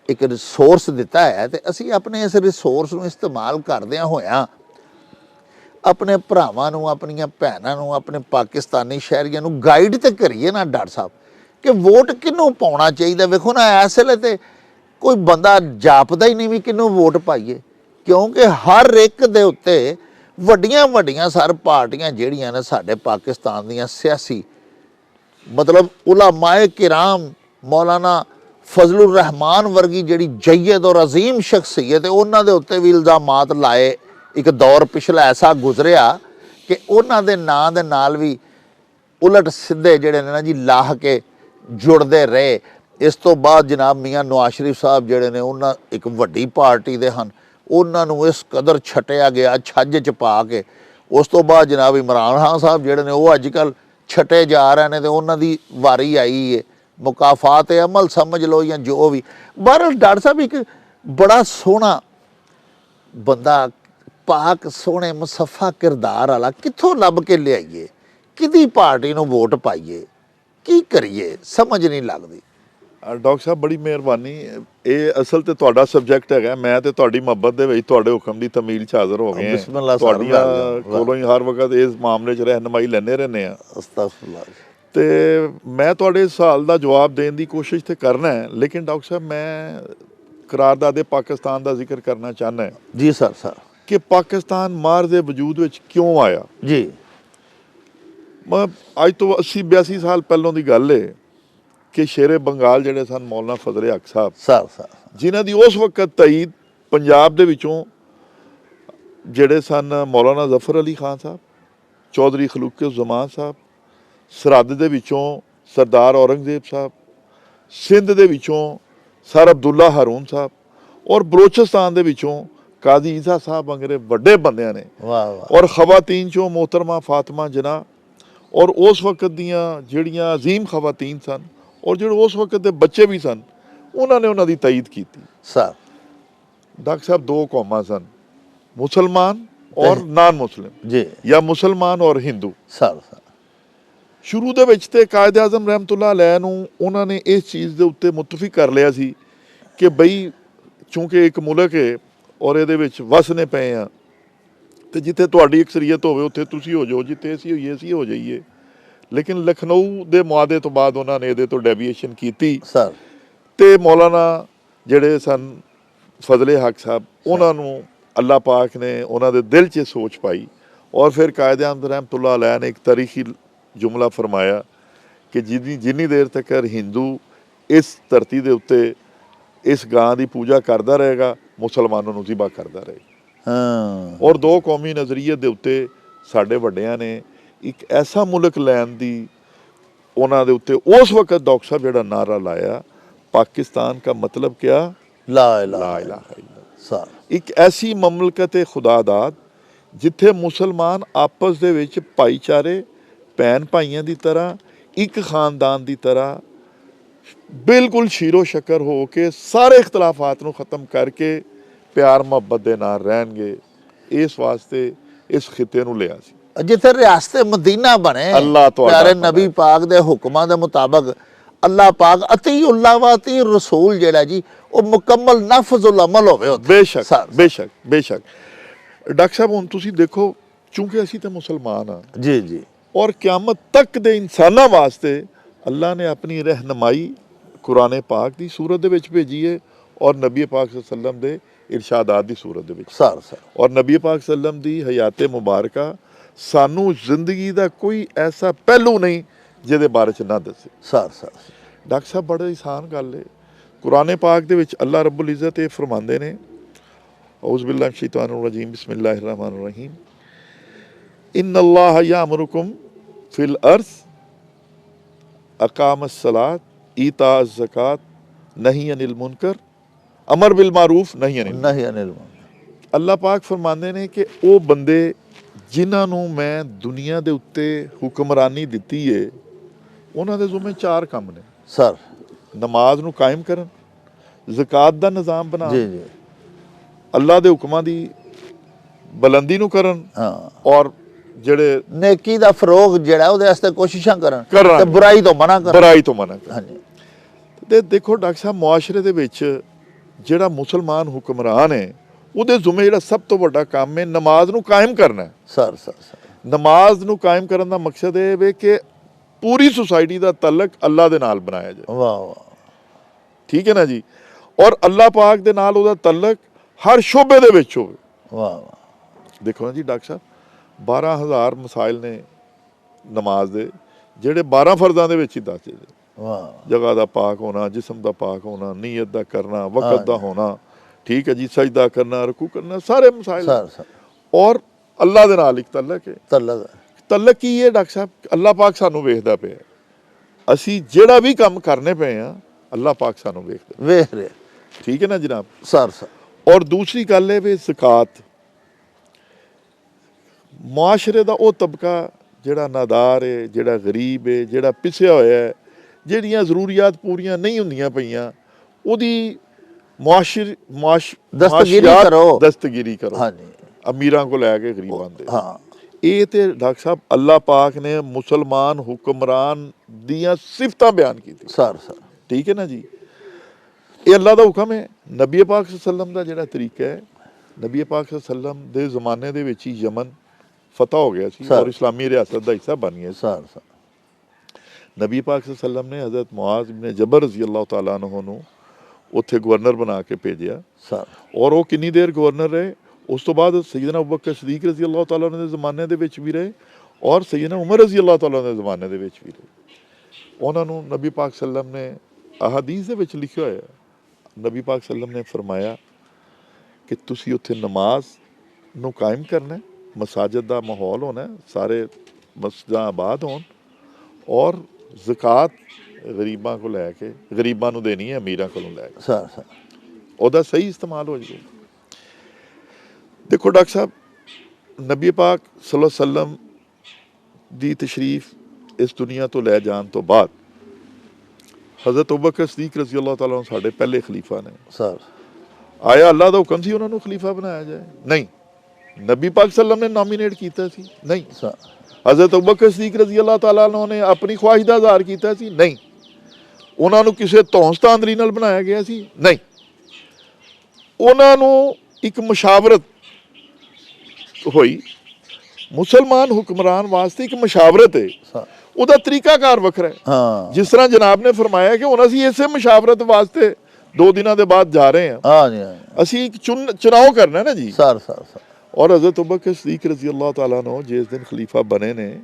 एक रिसोर्स दिता है, तो असी अपने इस रिसोर्स को इस्तेमाल करदियां होया अपने भरावां नूं, अपनियां भैणां नूं, अपने पाकिस्तानी शहरियां नूं गाइड तो करिए ना डॉक्टर साहब कि वोट किनू पाउणा चाहिए। वेखो ना इस वेले ते कोई बंदा जापदा ही नहीं भी किनू वोट पाइए, क्योंकि हर एक दे उत्ते ਵੱਡੀਆਂ ਵੱਡੀਆਂ ਸਰ ਪਾਰਟੀਆਂ ਜਿਹੜੀਆਂ ਨੇ ਸਾਡੇ ਪਾਕਿਸਤਾਨ ਦੀਆਂ ਸਿਆਸੀ मतलब उलमाए किराम मौलाना फजलुर रहमान वर्गी ਜਿਹੜੀ जयद और अजीम शख्सियत है ਉਹਨਾਂ ਦੇ ਉੱਤੇ ਵੀ ਇਲਜ਼ਾਮਾਤ ਲਾਏ। ਇੱਕ ਦੌਰ ਪਿਛਲਾ ਐਸਾ ਗੁਜ਼ਰਿਆ ਕਿ ਉਹਨਾਂ ਦੇ ਨਾਂ ਦੇ ਨਾਲ ਵੀ ਉਲਟ ਸਿੱਧੇ ਜਿਹੜੇ ਨੇ ਨਾ ਜੀ ਲਾਹ ਕੇ ਜੁੜਦੇ ਰਹੇ। ਇਸ ਤੋਂ ਬਾਅਦ ਜਨਾਬ ਮੀਆਂ ਨਵਾਜ਼ ਸ਼ਰੀਫ ਸਾਹਿਬ ਜਿਹੜੇ ਨੇ ਉਹਨਾਂ ਇੱਕ ਵੱਡੀ ਪਾਰਟੀ ਦੇ ਹਨ, ਉਹਨਾਂ ਨੂੰ ਇਸ ਕਦਰ ਛਟਿਆ ਗਿਆ ਛੱਜ ਚ ਪਾ ਕੇ। ਉਸ ਤੋਂ ਬਾਅਦ ਜਨਾਬ ਇਮਰਾਨ ਖਾਨ ਸਾਹਿਬ ਜਿਹੜੇ ਨੇ ਉਹ ਅੱਜ ਕੱਲ੍ਹ ਛਟੇ ਜਾ ਰਹੇ ਨੇ ਤੇ ਉਹਨਾਂ ਦੀ ਵਾਰੀ ਆਈ ਹੈ। ਮੁਕਾਫਾਤ ਅਮਲ ਸਮਝ ਲਓ ਜਾਂ ਜੋ ਵੀ। ਬਹਰਹਾਲ ਡਾਕਟਰ ਸਾਹਿਬ ਇੱਕ ਬੜਾ ਸੋਹਣਾ ਬੰਦਾ ਪਾਕ ਸੋਹਣੇ ਮੁਸੱਫਾ ਕਿਰਦਾਰ ਵਾਲਾ ਕਿੱਥੋਂ ਲੱਭ ਕੇ ਲਿਆਈਏ, ਕਿਹਦੀ ਪਾਰਟੀ ਨੂੰ ਵੋਟ ਪਾਈਏ, ਕੀ ਕਰੀਏ ਸਮਝ ਨਹੀਂ ਲੱਗਦੀ। ਡਾਕਟਰ ਸਾਹਿਬ ਬੜੀ ਮਿਹਰਬਾਨੀ। ਇਹ ਅਸਲ ਤੇ ਤੁਹਾਡਾ ਸਬਜੈਕਟ ਹੈਗਾ, ਮੈਂ ਤੇ ਤੁਹਾਡੀ ਮੁਹੱਬਤ ਦੇ ਵਿੱਚ ਤੁਹਾਡੇ ਹੁਕਮ ਦੀ ਤਮੀਲ 'ਚ ਹਾਜ਼ਰ ਹੋ ਗਏ ਹਾਂ। ਬਿਸਮਿਲ੍ਲਾ ਸਰ, ਤੁਹਾਡੀਆਂ ਕੋਲੋਂ ਹੀ ਹਰ ਵਕਤ ਇਸ ਮਾਮਲੇ 'ਚ ਰਹਿਨਮਾਈ ਲੈਂਦੇ ਰਹਿੰਦੇ ਆ। ਅਸਤਗਫੁਰੁੱਲਾਹ। ਤੇ ਮੈਂ ਤੁਹਾਡੇ ਸਵਾਲ ਦਾ ਜਵਾਬ ਦੇਣ ਦੀ ਕੋਸ਼ਿਸ਼ ਤੇ ਕਰਨਾ ਹੈ, ਲੇਕਿਨ ਡਾਕਟਰ ਸਾਹਿਬ ਮੈਂ ਕਰਾਰਦਾਦੇ ਪਾਕਿਸਤਾਨ ਦਾ ਜ਼ਿਕਰ ਕਰਨਾ ਚਾਹੁੰਦਾ ਜੀ ਸਰ ਕਿ ਪਾਕਿਸਤਾਨ ਮਾਰ ਦੇ ਵਜੂਦ ਵਿੱਚ ਕਿਉਂ ਆਇਆ। ਜੀ ਮੈਂ ਅੱਜ ਤੋਂ 80-82 ਸਾਲ ਪਹਿਲੋਂ ਦੀ ਗੱਲ ਹੈ ਕਿ ਸ਼ੇਰੇ ਬੰਗਾਲ ਜਿਹੜੇ ਸਨ ਮੌਲਾਨਾ ਫਜ਼ਲ ਹੱਕ ਸਾਹਿਬ, ਜਿਨ੍ਹਾਂ ਦੀ ਉਸ ਵਕਤ ਤਈਦ ਪੰਜਾਬ ਦੇ ਵਿੱਚੋਂ ਜਿਹੜੇ ਸਨ ਮੌਲਾਨਾ ਜ਼ਫਰ ਅਲੀ ਖਾਨ ਸਾਹਿਬ, ਚੌਧਰੀ ਖਲੂਕ-ਉਜ਼-ਜ਼ਮਾਨ ਸਾਹਿਬ, ਸਰਹੱਦ ਦੇ ਵਿੱਚੋਂ ਸਰਦਾਰ ਔਰੰਗਜ਼ੇਬ ਸਾਹਿਬ, ਸਿੰਧ ਦੇ ਵਿੱਚੋਂ ਸਰ ਅਬਦੁੱਲਾ ਹਾਰੂਨ ਸਾਹਿਬ ਔਰ ਬਲੋਚਿਸਤਾਨ ਦੇ ਵਿੱਚੋਂ ਕਾਜ਼ੀ ਈਸਾ ਸਾਹਿਬ ਵਗੈਰੇ ਵੱਡੇ ਬੰਦਿਆਂ ਨੇ। ਔਰ ਖਵਾਤੀਨ ਚੋਂ मोहतरमा फातिमा जना और उस वक्त दियाँ ਜਿਹੜੀਆਂ अजीम खवातीन सन और ਜਿਹੜੇ ਉਸ वक्त ਦੇ ਬੱਚੇ ਵੀ ਸਨ, ਉਹਨਾਂ ਨੇ ਉਹਨਾਂ ਦੀ ਤਾਇਦ ਕੀਤੀ। ਸਰ ਡਾਕਟਰ ਸਾਹਿਬ ਦੋ ਕੌਮਾਂ ਸਨ, ਮੁਸਲਮਾਨ ਔਰ ਨਾਨ ਮੁਸਲਿਮ ਜੀ, ਜਾਂ ਮੁਸਲਮਾਨ ਔਰ ਹਿੰਦੂ। ਸਰ ਸ਼ੁਰੂ ਦੇ ਵਿੱਚ ਤੇ ਕਾਇਦ ਆਜ਼ਮ ਰਹਿਮਤੁल्लाह अलैह ਨੂੰ ਉਹਨਾਂ ਨੇ ਇਸ ਚੀਜ਼ ਦੇ ਉੱਤੇ ਮੁਤਫਿਕ ਕਰ ਲਿਆ ਸੀ ਕਿ ਬਈ ਚੂੰਕਿ ਇੱਕ ਮੁਲਕ ਹੈ ਔਰ ਇਹਦੇ ਵਿੱਚ ਵਸਨੇ ਪਏ ਆ, ਤੇ ਜਿੱਥੇ ਤੁਹਾਡੀ ਅਕਸਰੀਅਤ ਹੋਵੇ ਉੱਥੇ ਤੁਸੀਂ ਹੋ ਜਾਓ, ਜਿੱਥੇ ਅਸੀਂ ਹੋਈਏ ਅਸੀਂ ਹੋ ਜਾਈਏ। ਲੇਕਿਨ ਲਖਨਊ ਦੇ ਮੁਆਹਦੇ ਤੋਂ ਬਾਅਦ ਉਹਨਾਂ ਨੇ ਇਹਦੇ ਤੋਂ ਡੈਵੀਏਸ਼ਨ ਕੀਤੀ ਸਰ, ਤੇ ਮੌਲਾਨਾ ਜਿਹੜੇ ਸਨ ਫਜ਼ਲੇ ਹੱਕ ਸਾਹਿਬ, ਉਹਨਾਂ ਨੂੰ ਅੱਲਾਹ ਪਾਕ ਨੇ ਉਹਨਾਂ ਦੇ ਦਿਲ 'ਚ ਸੋਚ ਪਾਈ ਔਰ ਫਿਰ ਕਾਇਦ ਆਜ਼ਮ ਰਹਿਮਤੁल्लाह अलैह ਨੇ ਇੱਕ ਤਾਰੀਖੀ जुमला फरमाया कि जिन्नी देर तक हिंदू इस धरती के उत्ते इस गां की पूजा करता रहेगा, मुसलमानों को ज़िबा करता रहेगा। और दो कौमी नज़रिए के उत्ते साडे वड्डियां ने एक ऐसा मुल्क लैन की उन्हां दे उत्ते उस वक्त डॉक्टर साहब जिहड़ा नारा लाया, पाकिस्तान का मतलब क्या, ला इलाहा इल्लल्लाह। एक ऐसी ममलकत खुदादाद जिथे मुसलमान आपस दे विच भाईचारे, ਭੈਣ ਭਾਈਆਂ ਦੀ ਤਰ੍ਹਾਂ, ਇੱਕ ਖਾਨਦਾਨ ਦੀ ਤਰ੍ਹਾਂ ਬਿਲਕੁਲ ਸ਼ੀਰੋ ਸ਼ਕਰ ਹੋ ਕੇ ਸਾਰੇ ਇਖਤਲਾਫਾਤ ਨੂੰ ਖਤਮ ਕਰਕੇ ਪਿਆਰ ਮੁਹੱਬਤ ਦੇ ਨਾਲ ਰਹਿਣਗੇ। ਇਸ ਵਾਸਤੇ ਇਸ ਖਿੱਤੇ ਨੂੰ ਲਿਆ ਸੀ ਜਿੱਥੇ ਰਿਆਸਤ ਮਦੀਨਾ ਬਣੇ। ਅੱਲਾਹ ਪਿਆਰੇ ਨਬੀ ਪਾਕ ਦੇ ਹੁਕਮਾਂ ਦੇ ਮੁਤਾਬਕ ਅੱਲਾਹ ਪਾਕ ਅਤੀਉल्लाह व अती रसूल ਜਿਹੜਾ ਜੀ ਉਹ ਮੁਕੰਮਲ ਨਫਜ਼ੁਲ ਅਮਲ ਹੋਵੇ। ਬੇਸ਼ੱਕ ਬੇਸ਼ੱਕ ਬੇਸ਼ੱਕ। ਡਾਕਟਰ ਸਾਹਿਬ ਹੁਣ ਤੁਸੀਂ ਦੇਖੋ, ਚੂੰਕਿ ਅਸੀਂ ਤਾਂ ਮੁਸਲਮਾਨ ਹਾਂ ਜੀ ਜੀ, और क्यामत तक दे इंसाना वास्ते अल्लाह ने अपनी रहनुमाई कुरान पाक की सूरत दे विच भेजी है और नबी पाक सल्लम दे इरशादात की सूरत दे विच। और नबी पाक सल्लम दी हयाते मुबारका सानू जिंदगी का कोई ऐसा पहलू नहीं जिहदे बारे च ना दसे। डॉक्टर साहब बड़ा आसान गल है, कुरान पाक दे विच अल्लाह रब्बुल इज़्ज़त ये फरमांदे ने, औज़ु बिल्लाहि मिनश शैतानिर रजीम, बिस्मिल्लाहिर रहमानिर रहीम, इन्नल्लाह यामुरुकुम फिल अर्ज़ अकामस सलात ईताअज़ ज़कात नही अनिल मुनकर अमर बिल मारूफ नहीं अनिल मुनकर। अल्लाह पाक फरमाते ने कि वो बंदे जिन्हां नूं मैं दुनिया दे उत्ते हुक्मरानी दित्ती है, उन्हां दे ज़ुम्मे चार काम ने सर। नमाज नूं कायम करन, ज़कात दा निज़ाम बनान, अल्लाह दे हुक्मां दी बुलंदी नूं करन, और ਜਿਹੜੇ ਨੇਕੀ ਦਾ ਫਰੋਗ ਜਿਹੜਾ ਉਹਦੇ ਵਾਸਤੇ ਕੋਸ਼ਿਸ਼ਾਂ ਕਰਨ ਤੇ ਬੁਰਾਈ ਤੋਂ ਮਨਾ ਕਰਨ। ਹਾਂਜੀ। ਤੇ ਦੇਖੋ ਡਾਕਟਰ ਸਾਹਿਬ, ਮੁਆਸ਼ਰੇ ਦੇ ਵਿੱਚ ਜਿਹੜਾ ਮੁਸਲਮਾਨ ਹੁਕਮਰਾਨ ਹੈ ਉਹਦੇ ਜ਼ਿੰਮੇ ਜਿਹੜਾ ਸਭ ਤੋਂ ਵੱਡਾ ਕੰਮ ਹੈ ਨਮਾਜ਼ ਨੂੰ ਕਾਇਮ ਕਰਨਾ ਹੈ। ਸਰ ਨਮਾਜ਼ ਨੂੰ ਕਾਇਮ ਕਰਨ ਦਾ ਮਕਸਦ ਇਹ ਵੇ ਕਿ ਪੂਰੀ ਸੁਸਾਇਟੀ ਦਾ ਤਾਲੁਕ ਅੱਲਾਹ ਦੇ ਨਾਲ ਬਣਾਇਆ ਜਾਏ। ਵਾਹ ਵਾਹ, ਠੀਕ ਹੈ ਨਾ ਜੀ। ਔਰ ਅੱਲਾਹ ਪਾਕ ਦੇ ਨਾਲ ਉਹਦਾ ਤਾਲੁਕ ਹਰ ਸ਼ੋਬੇ ਦੇ ਵਿੱਚ ਹੋਵੇ। ਵਾਹ ਵਾਹ। ਦੇਖੋ ਨਾ ਜੀ ਡਾਕਟਰ ਸਾਹਿਬ, 12,000 ਮਸਾਇਲ ਨੇ ਨਮਾਜ਼ ਦੇ, ਜਿਹੜੇ 12 ਫਰਜ਼ਾਂ ਦੇ ਵਿੱਚ ਹੀ ਦੱਸੇ ਜੇ। ਵਾਹ। ਜਗ੍ਹਾ ਦਾ ਪਾਕ ਹੋਣਾ, ਜਿਸਮ ਦਾ ਪਾਕ ਹੋਣਾ, ਨੀਅਤ ਦਾ ਕਰਨਾ, ਵਕਤ ਦਾ ਹੋਣਾ, ਠੀਕ ਹੈ ਜੀ, ਸਜਦਾ ਕਰਨਾ, ਰਕੂ ਕਰਨਾ, ਸਾਰੇ ਮਸਾਇਲ। ਔਰ ਅੱਲਾਹ ਦੇ ਨਾਲ ਇੱਕ ਤਾਲੁਕ ਹੈ। ਤਾਲੁਕ ਕੀ ਹੈ ਡਾਕਟਰ ਸਾਹਿਬ? ਅੱਲਾਹ ਪਾਕ ਸਾਨੂੰ ਵੇਖਦਾ ਪਿਆ, ਅਸੀਂ ਜਿਹੜਾ ਵੀ ਕੰਮ ਕਰਨੇ ਪਏ ਆ ਅੱਲਾਹ ਪਾਕ ਸਾਨੂੰ ਵੇਖ ਰਿਹਾ। ਠੀਕ ਹੈ ਨਾ ਜਨਾਬ। ਔਰ ਦੂਸਰੀ ਗੱਲ ਹੈ ਵੀ ज़कात, ਮੁਆਸ਼ਰੇ ਦਾ ਉਹ ਤਬਕਾ ਜਿਹੜਾ ਨਾਦਾਰ ਹੈ, ਜਿਹੜਾ ਗਰੀਬ ਹੈ, ਜਿਹੜਾ ਪਿਸਿਆ ਹੋਇਆ ਹੈ, ਜਿਹੜੀਆਂ ਜ਼ਰੂਰੀਆਤ ਪੂਰੀਆਂ ਨਹੀਂ ਹੁੰਦੀਆਂ ਪਈਆਂ, ਉਹਦੀ ਦਸਤਗੀਰੀ ਕਰੋ। ਹਾਂਜੀ। ਅਮੀਰਾਂ ਕੋ ਲੈ ਕੇ ਗਰੀਬਾਂ ਦੇ। ਹਾਂ। ਇਹ ਤੇ ਡਾਕਟਰ ਸਾਹਿਬ ਅੱਲਾਹ ਪਾਕ ਨੇ ਮੁਸਲਮਾਨ ਹੁਕਮਰਾਨ ਦੀਆਂ ਸਿਫਤਾਂ ਬਿਆਨ ਕੀਤੀ। ਸਰ ਠੀਕ ਹੈ ਨਾ ਜੀ। ਇਹ ਅੱਲਾ ਦਾ ਹੁਕਮ ਹੈ। ਨਬੀ ਪਾਕ ਸੱਲਮ ਦਾ ਜਿਹੜਾ ਤਰੀਕਾ ਹੈ, ਨਬੀ ਪਾਕ ਸੱਲਮ ਦੇ ਜ਼ਮਾਨੇ ਦੇ ਵਿੱਚ ਹੀ ਯਮਨ ਫਤਹ ਹੋ ਗਿਆ ਸੀ ਔਰ ਇਸਲਾਮੀ ਰਿਆਸਤ ਦਾ ਹਿੱਸਾ ਬਣ ਗਿਆ ਸੀ। ਨਬੀ ਪਾਕ ਸੱਲਮ ਨੇ ਹਜ਼ਰਤ ਮੁਆਜ਼ ਇਬਨ ਜਬਰ ਰਜ਼ੀ ਅੱਲਾਹ ਤਾਲਾ ਅਨਹੂ ਨੂੰ ਉੱਥੇ ਗਵਰਨਰ ਬਣਾ ਕੇ ਭੇਜਿਆ ਔਰ ਉਹ ਕਿੰਨੀ ਦੇਰ ਗਵਰਨਰ ਰਹੇ। ਉਸ ਤੋਂ ਬਾਅਦ ਸੈਯਦਨਾ ਅਬੂ ਬਕਰ ਸਦੀਕ ਰਜ਼ੀ ਅੱਲਾਹ ਤਾਲਾ ਦੇ ਜ਼ਮਾਨੇ ਦੇ ਵਿੱਚ ਵੀ ਰਹੇ ਔਰ ਸੈਯਦਨਾ ਉਮਰ ਰਜ਼ੀ ਅੱਲਾਹ ਤਾਲਾ ਦੇ ਜ਼ਮਾਨੇ ਦੇ ਵਿੱਚ ਵੀ ਰਹੇ। ਉਹਨਾਂ ਨੂੰ ਨਬੀ ਪਾਕ ਸੱਲਮ ਨੇ ਅਹਾਦੀਸ ਦੇ ਵਿੱਚ ਲਿਖਿਆ ਹੋਇਆ, ਨਬੀ ਪਾਕ ਸੱਲਮ ਨੇ ਫਰਮਾਇਆ ਕਿ ਤੁਸੀਂ ਉੱਥੇ ਨਮਾਜ਼ ਨੂੰ ਕਾਇਮ ਕਰਨਾ, ਮਸਾਜਿਦ ਦਾ ਮਾਹੌਲ ਹੋਣਾ, ਸਾਰੇ ਮਸਜਿਦਾਂ ਆਬਾਦ ਹੋਣ ਔਰ ਜ਼ਕਾਤ ਗਰੀਬਾਂ ਕੋਲ ਲੈ ਕੇ, ਗਰੀਬਾਂ ਨੂੰ ਦੇਣੀ ਹੈ ਅਮੀਰਾਂ ਕੋਲੋਂ ਲੈ ਕੇ, ਉਹਦਾ ਸਹੀ ਇਸਤੇਮਾਲ ਹੋ ਜਾਵੇ। ਦੇਖੋ ਡਾਕਟਰ ਸਾਹਿਬ, ਨਬੀ ਪਾਕ ਸੱਲੱਲਾਹੁ ਅਲੈਹਿ ਵਸੱਲਮ ਦੀ ਤਸ਼ਰੀਫ ਇਸ ਦੁਨੀਆ ਤੋਂ ਲੈ ਜਾਣ ਤੋਂ ਬਾਅਦ ਹਜ਼ਰਤ ਅਬੂ ਬਕਰ ਸਦੀਕ ਰਜ਼ੀ ਅੱਲਾਹ ਤਾਲਾ ਅੰਹੁ ਸਾਡੇ ਪਹਿਲੇ ਖਲੀਫਾ ਨੇ। ਆਇਆ ਅੱਲਾਹ ਦਾ ਹੁਕਮ ਸੀ ਉਹਨਾਂ ਨੂੰ ਖਲੀਫਾ ਬਣਾਇਆ ਜਾਏ? ਨਹੀਂ। ਨਬੀ ਪਾਕ ਸੱਲਮ ਨੇ ਨਾਮੀਨੇਟ ਕੀਤਾ ਸੀ? ਨਹੀਂ। ਹਜ਼ਰਤ ਅਬੂ ਬਕਰ ਸਦੀਕ ਰਜ਼ੀ ਅੱਲਾਹ ਤਾਲਾ ਅੰਹੁ ਨੇ ਆਪਣੀ ਖਵਾਹਿਸ਼ ਦਾ ਇਜ਼ਹਾਰ ਕੀਤਾ ਸੀ? ਨਹੀਂ। ਉਹਨਾਂ ਨੂੰ ਕਿਸੇ ਧੌਂਸਤਾਂਦਰੀ ਨਾਲ ਬਣਾਇਆ ਗਿਆ ਸੀ? ਨਹੀਂ। ਉਹਨਾਂ ਨੂੰ ਇੱਕ ਮੁਸ਼ਾਵਰਤ ਹੋਈ, ਮੁਸਲਮਾਨ ਹੁਕਮਰਾਨ ਵਾਸਤੇ ਇੱਕ ਮੁਸ਼ਾਵਰਤ ਹੈ, ਉਹਦਾ ਤਰੀਕਾਕਾਰ ਵੱਖਰਾ ਹੈ। ਜਿਸ ਤਰ੍ਹਾਂ ਜਨਾਬ ਨੇ ਫਰਮਾਇਆ ਕਿ ਹੁਣ ਅਸੀਂ ਇਸੇ ਮੁਸ਼ਾਵਰਤ ਵਾਸਤੇ 2 ਦਿਨਾਂ ਦੇ ਬਾਅਦ ਜਾ ਰਹੇ ਹਾਂ, ਅਸੀਂ ਇੱਕ ਚੁਣਾव ਕਰਨਾ ਨਾ ਜੀ। ਔਰ ਹਜ਼ਰਤ ਅਬੂ ਬਕਰ ਸਦੀਕ ਰਜ਼ੀ ਅੱਲਾਹ ਤਾਲਾ ਨੂੰ ਜਿਸ ਦਿਨ ਖਲੀਫਾ ਬਣੇ ਨੇ,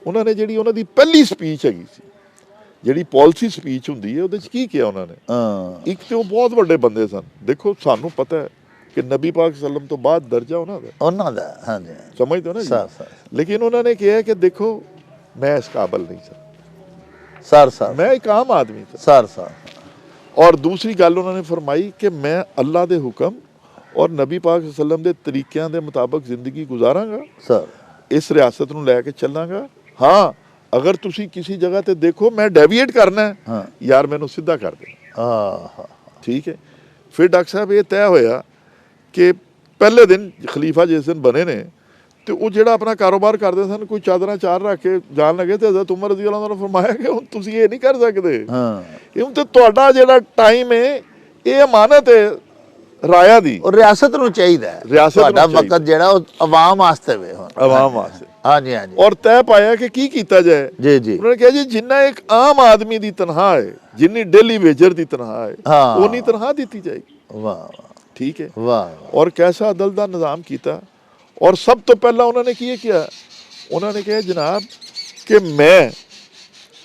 ਉਹਨਾਂ ਨੇ ਜਿਹੜੀ ਉਹਨਾਂ ਦੀ ਪਹਿਲੀ ਸਪੀਚ ਹੈਗੀ ਸੀ, ਜਿਹੜੀ ਪਾਲਿਸੀ ਸਪੀਚ ਹੁੰਦੀ ਹੈ, ਉਹਦੇ 'ਚ ਕੀ ਕਿਹਾ ਉਹਨਾਂ ਨੇ? ਇੱਕ ਤੇ ਉਹ ਬਹੁਤ ਵੱਡੇ ਬੰਦੇ ਸਨ। ਦੇਖੋ ਸਾਨੂੰ ਪਤਾ ਹੈ ਕਿ ਨਬੀ ਪਾਕ ਸੱਲਮ ਤੋਂ ਬਾਅਦ ਦਰਜਾ ਉਹਨਾਂ ਦਾ ਹਾਂਜੀ, ਸਮਝਦੇ ਹੋ ਨਾ ਜੀ। ਲੇਕਿਨ ਉਹਨਾਂ ਨੇ ਕਿਹਾ ਕਿ ਦੇਖੋ ਮੈਂ ਇਸ ਕਾਬਲ ਨਹੀਂ ਸਰ, ਮੈਂ ਇੱਕ ਆਮ ਆਦਮੀ ਸਰ। ਔਰ ਦੂਸਰੀ ਗੱਲ ਉਹਨਾਂ ਨੇ ਫਰਮਾਈ ਕਿ ਮੈਂ ਅੱਲਾਹ ਦੇ ਹੁਕਮ ਔਰ ਨਬੀ ਪਾਕ ਸੱਲਮ ਦੇ ਤਰੀਕਿਆਂ ਦੇ ਮੁਤਾਬਕ ਜ਼ਿੰਦਗੀ ਗੁਜ਼ਾਰਾਂਗਾ ਸਰ, ਇਸ ਰਿਆਸਤ ਨੂੰ ਲੈ ਕੇ ਚੱਲਾਂਗਾ। ਹਾਂ, ਅਗਰ ਤੁਸੀਂ ਕਿਸੇ ਜਗ੍ਹਾ ਤੇ ਦੇਖੋ ਮੈਂ ਡੈਵੀਏਟ ਕਰਨਾ ਯਾਰ, ਮੈਨੂੰ ਸਿੱਧਾ ਕਰ ਦੇ। ਠੀਕ ਹੈ। ਫਿਰ ਡਾਕਟਰ ਸਾਹਿਬ ਇਹ ਤੈਅ ਹੋਇਆ ਕਿ ਪਹਿਲੇ ਦਿਨ ਖਲੀਫਾ ਜਿਸ ਦਿਨ ਬਣੇ ਨੇ ਤੇ ਉਹ ਜਿਹੜਾ ਆਪਣਾ ਕਾਰੋਬਾਰ ਕਰਦੇ ਸਨ, ਕੋਈ ਚਾਦਰਾਂ ਚਾਰ ਰੱਖ ਕੇ ਜਾਣ ਲੱਗੇ ਤੇ ਹਜ਼ਰਤ ਉਮਰ ਰਜ਼ੀ ਅੱਲਾਹ ਤਾਲਾ ਨੇ ਫਰਮਾਇਆ ਕਿ ਹੁਣ ਤੁਸੀਂ ਇਹ ਨਹੀਂ ਕਰ ਸਕਦੇ, ਇਹ ਹੁਣ ਤੇ ਤੁਹਾਡਾ ਜਿਹੜਾ ਟਾਈਮ ਹੈ ਇਹ ਅਮਾਨਤ ਹੈ ਰਾਇਆ ਦੀ, ਔਰ ਰਿਆਸਤ ਨੂੰ ਚਾਹੀਦਾ ਹੈ, ਤੁਹਾਡਾ ਵਕਤ ਜਿਹੜਾ ਉਹ ਆਵਾਮ ਵਾਸਤੇ ਵੇ, ਆਵਾਮ ਵਾਸਤੇ। ਹਾਂਜੀ। ਔਰ ਤੈਅ ਪਾਇਆ ਕਿ ਕੀ ਕੀਤਾ ਜਾਏ। ਜੀ ਉਹਨਾਂ ਨੇ ਕਿਹਾ ਜੀ ਜਿੰਨਾ ਇੱਕ ਆਮ ਆਦਮੀ ਦੀ ਤਨਖਾਹ ਹੈ, ਜਿੰਨੀ ਡੇਲੀ ਵੇਜਰ ਦੀ ਤਨਖਾਹ ਹੈ, ਉਨੀ ਤਨਖਾਹ ਦਿੱਤੀ ਜਾਏਗੀ। ਵਾਹ, ਠੀਕ ਹੈ। ਵਾਹ। ਔਰ ਕੈਸਾ ਅਦਲ ਦਾ ਨਿਜ਼ਾਮ ਕੀਤਾ। ਔਰ ਸਭ ਤੋਂ ਪਹਿਲਾਂ ਉਹਨਾਂ ਨੇ ਕੀ ਕਿਹਾ? ਉਹਨਾਂ ਨੇ ਕਿਹਾ ਜਨਾਬ ਕਿ ਮੈਂ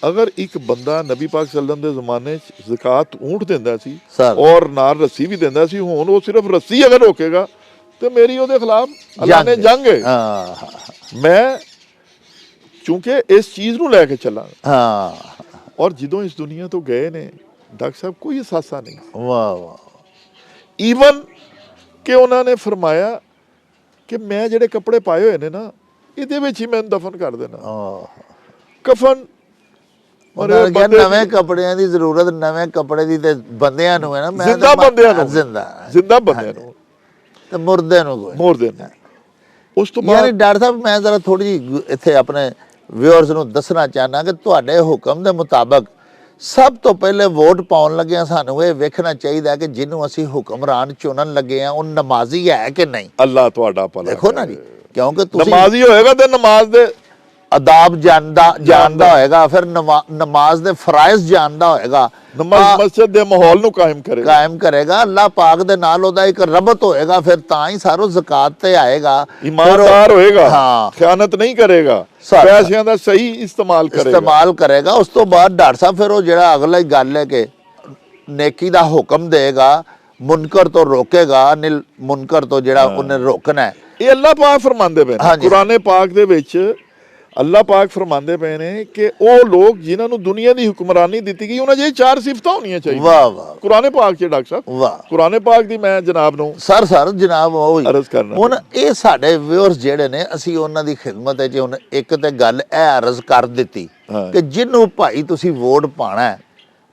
ਅਗਰ ਇੱਕ ਬੰਦਾ ਨਬੀ ਪਾਕ ਸੱਲਮ ਦੇ ਜ਼ਮਾਨੇ 'ਚ ਜ਼ਕਾਤ ਊਂਠ ਦਿੰਦਾ ਸੀ ਔਰ ਨਾਲ ਰੱਸੀ ਵੀ ਦਿੰਦਾ ਸੀ, ਹੁਣ ਉਹ ਸਿਰਫ ਰੱਸੀ ਅਗਰ ਰੋਕੇਗਾ ਤੇ ਮੇਰੀ ਉਹਦੇ ਖਿਲਾਫ ਅੱਲਾਹ ਨੇ ਜੰਗ ਹੈ। ਮੈਂ ਚੂੰਕਿ ਇਸ ਚੀਜ਼ ਨੂੰ ਲੈ ਕੇ ਚੱਲਾਂਗਾ। ਔਰ ਜਦੋਂ ਇਸ ਦੁਨੀਆ ਤੋਂ ਗਏ ਨੇ ਡਾਕਟਰ ਸਾਹਿਬ ਕੋਈ ਅਸਾਸਾ ਨਹੀਂ। ਵਾਹ। ਈਵਨ ਕਿ ਉਹਨਾਂ ਨੇ ਫਰਮਾਇਆ ਕਿ ਮੈਂ ਜਿਹੜੇ ਕੱਪੜੇ ਪਾਏ ਹੋਏ ਨੇ ਨਾ, ਇਹਦੇ ਵਿੱਚ ਹੀ ਮੈਨੂੰ ਦਫਨ ਕਰ ਦੇਣਾ। ਕਫਨ ਨਵੇਂ ਕੱਪੜਿਆਂ ਦੀ ਜ਼ਰੂਰਤ, ਨਵੇਂ ਕੱਪੜੇ ਦੀ ਤੇ ਬੰਦਿਆਂ ਨੂੰ ਹੈ ਨਾ, ਜ਼ਿੰਦਾ ਬੰਦਿਆਂ ਨੂੰ ਤੇ ਮੁਰਦੇ ਨੂੰ। ਉਸ ਤੋਂ ਬਾਅਦ ਡਾਕਟਰ ਸਾਹਿਬ ਮੈਂ ਜ਼ਰਾ ਥੋੜੀ ਜਿਹੀ ਇੱਥੇ ਆਪਣੇ ਵਿਊਅਰਸ ਨੂੰ ਦੱਸਣਾ ਚਾਹਨਾ ਕਿ ਤੁਹਾਡੇ ਹੁਕਮ ਦੇ ਮੁਤਾਬਕ ਸਭ ਤੋਂ ਪਹਿਲੇ ਵੋਟ ਪਾਉਣ ਲੱਗਿਆ ਸਾਨੂੰ ਇਹ ਵੇਖਣਾ ਚਾਹੀਦਾ ਕਿ ਜਿਹਨੂੰ ਅਸੀਂ ਹੁਕਮਰਾਨ ਚੁਣਨ ਲੱਗੇ ਆ ਉਹ ਨਮਾਜ਼ੀ ਹੈ ਕਿ ਨਹੀਂ। ਅੱਲਾਹ ਤੁਹਾਡਾ ਭਲਾ ਦੇਖੋ ਨਾ ਜੀ, ਕਿਉਂਕਿ ਤੁਸੀਂ ਨਮਾਜ਼ੀ ਹੋਏਗਾ ਤੇ ਨਮਾਜ਼ ਦੇ ਆਦਾਬ ਜਾਣਦਾ ਹੋਏਗਾ, ਫਿਰ ਨਮਾਜ਼ ਦੇ ਫਰਾਇਜ਼ ਜਾਣਦਾ ਹੋਏਗਾ, ਮਸਜਿਦ ਦੇ ਮਾਹੌਲ ਨੂੰ ਕਾਇਮ ਕਰੇਗਾ, ਅੱਲਾਹ ਪਾਕ ਦੇ ਨਾਲ ਉਹਦਾ ਇੱਕ ਰਬਤ ਹੋਏਗਾ, ਫਿਰ ਤਾਂ ਹੀ ਸਾਰੋ ਜ਼ਕਾਤ ਤੇ ਆਏਗਾ, ਇਮਾਨਦਾਰ ਹੋਏਗਾ, ਖਿਆਨਤ ਨਹੀਂ ਕਰੇਗਾ, ਪੈਸਿਆਂ ਦਾ ਸਹੀ ਇਸਤੇਮਾਲ ਕਰੇਗਾ। ਉਸ ਤੋਂ ਬਾਅਦ ਡਾਕਟਰ ਸਾਹਿਬ ਫਿਰ ਉਹ ਜਿਹੜਾ ਅਗਲਾ ਹੀ ਗੱਲ ਹੈ ਕਿ ਨੇਕੀ ਦਾ ਹੁਕਮ ਦੇਗਾ, ਮੁਨਕਰ ਤੋਂ ਰੋਕੇਗਾ, ਅਨਿਲ ਮੁਨਕਰ ਤੋਂ ਜਿਹੜਾ ਉਹਨੇ ਰੋਕਣਾ ਹੈ। ਇਹ ਅੱਲਾਹ ਪਾਕ ਫਰਮਾਉਂਦੇ ਪਏ ਨੇ ਕੁਰਾਨ ਪਾਕ ਦੇ ਵਿੱਚ। ਅੱਲਾਹ ਪਾਕ ਫਰਮਾਉਂਦੇ ਪਏ ਨੇ ਕਿ ਉਹ ਲੋਕ ਜਿਨ੍ਹਾਂ ਨੂੰ ਦੁਨੀਆ ਦੀ ਹੁਕਮਰਾਨੀ ਦਿੱਤੀ ਗਈ, ਉਹਨਾਂ 'ਚ 4 ਸਿਫਤਾਂ ਹੋਣੀਆਂ ਚਾਹੀਦੀਆਂ। ਵਾਹ ਵਾਹ। ਕੁਰਾਨ ਪਾਕ 'ਚ ਡਾਕਟਰ ਸਾਹਿਬ, ਵਾਹ, ਕੁਰਾਨ ਪਾਕ ਦੀ ਮੈਂ ਜਨਾਬ ਨੂੰ ਸਰ ਜਨਾਬ ਉਹ ਅਰਜ਼ ਕਰਨਾ। ਹੁਣ ਇਹ ਸਾਡੇ ਵਿਊਅਰਸ ਜਿਹੜੇ ਨੇ, ਅਸੀਂ ਉਹਨਾਂ ਦੀ ਖਿਦਮਤ 'ਚ ਹੁਣ ਇੱਕ ਤੇ ਗੱਲ ਇਹ ਅਰਜ਼ ਕਰ ਦਿੱਤੀ ਕਿ ਜਿਹਨੂੰ ਭਾਈ ਤੁਸੀਂ ਵੋਟ ਪਾਣਾ,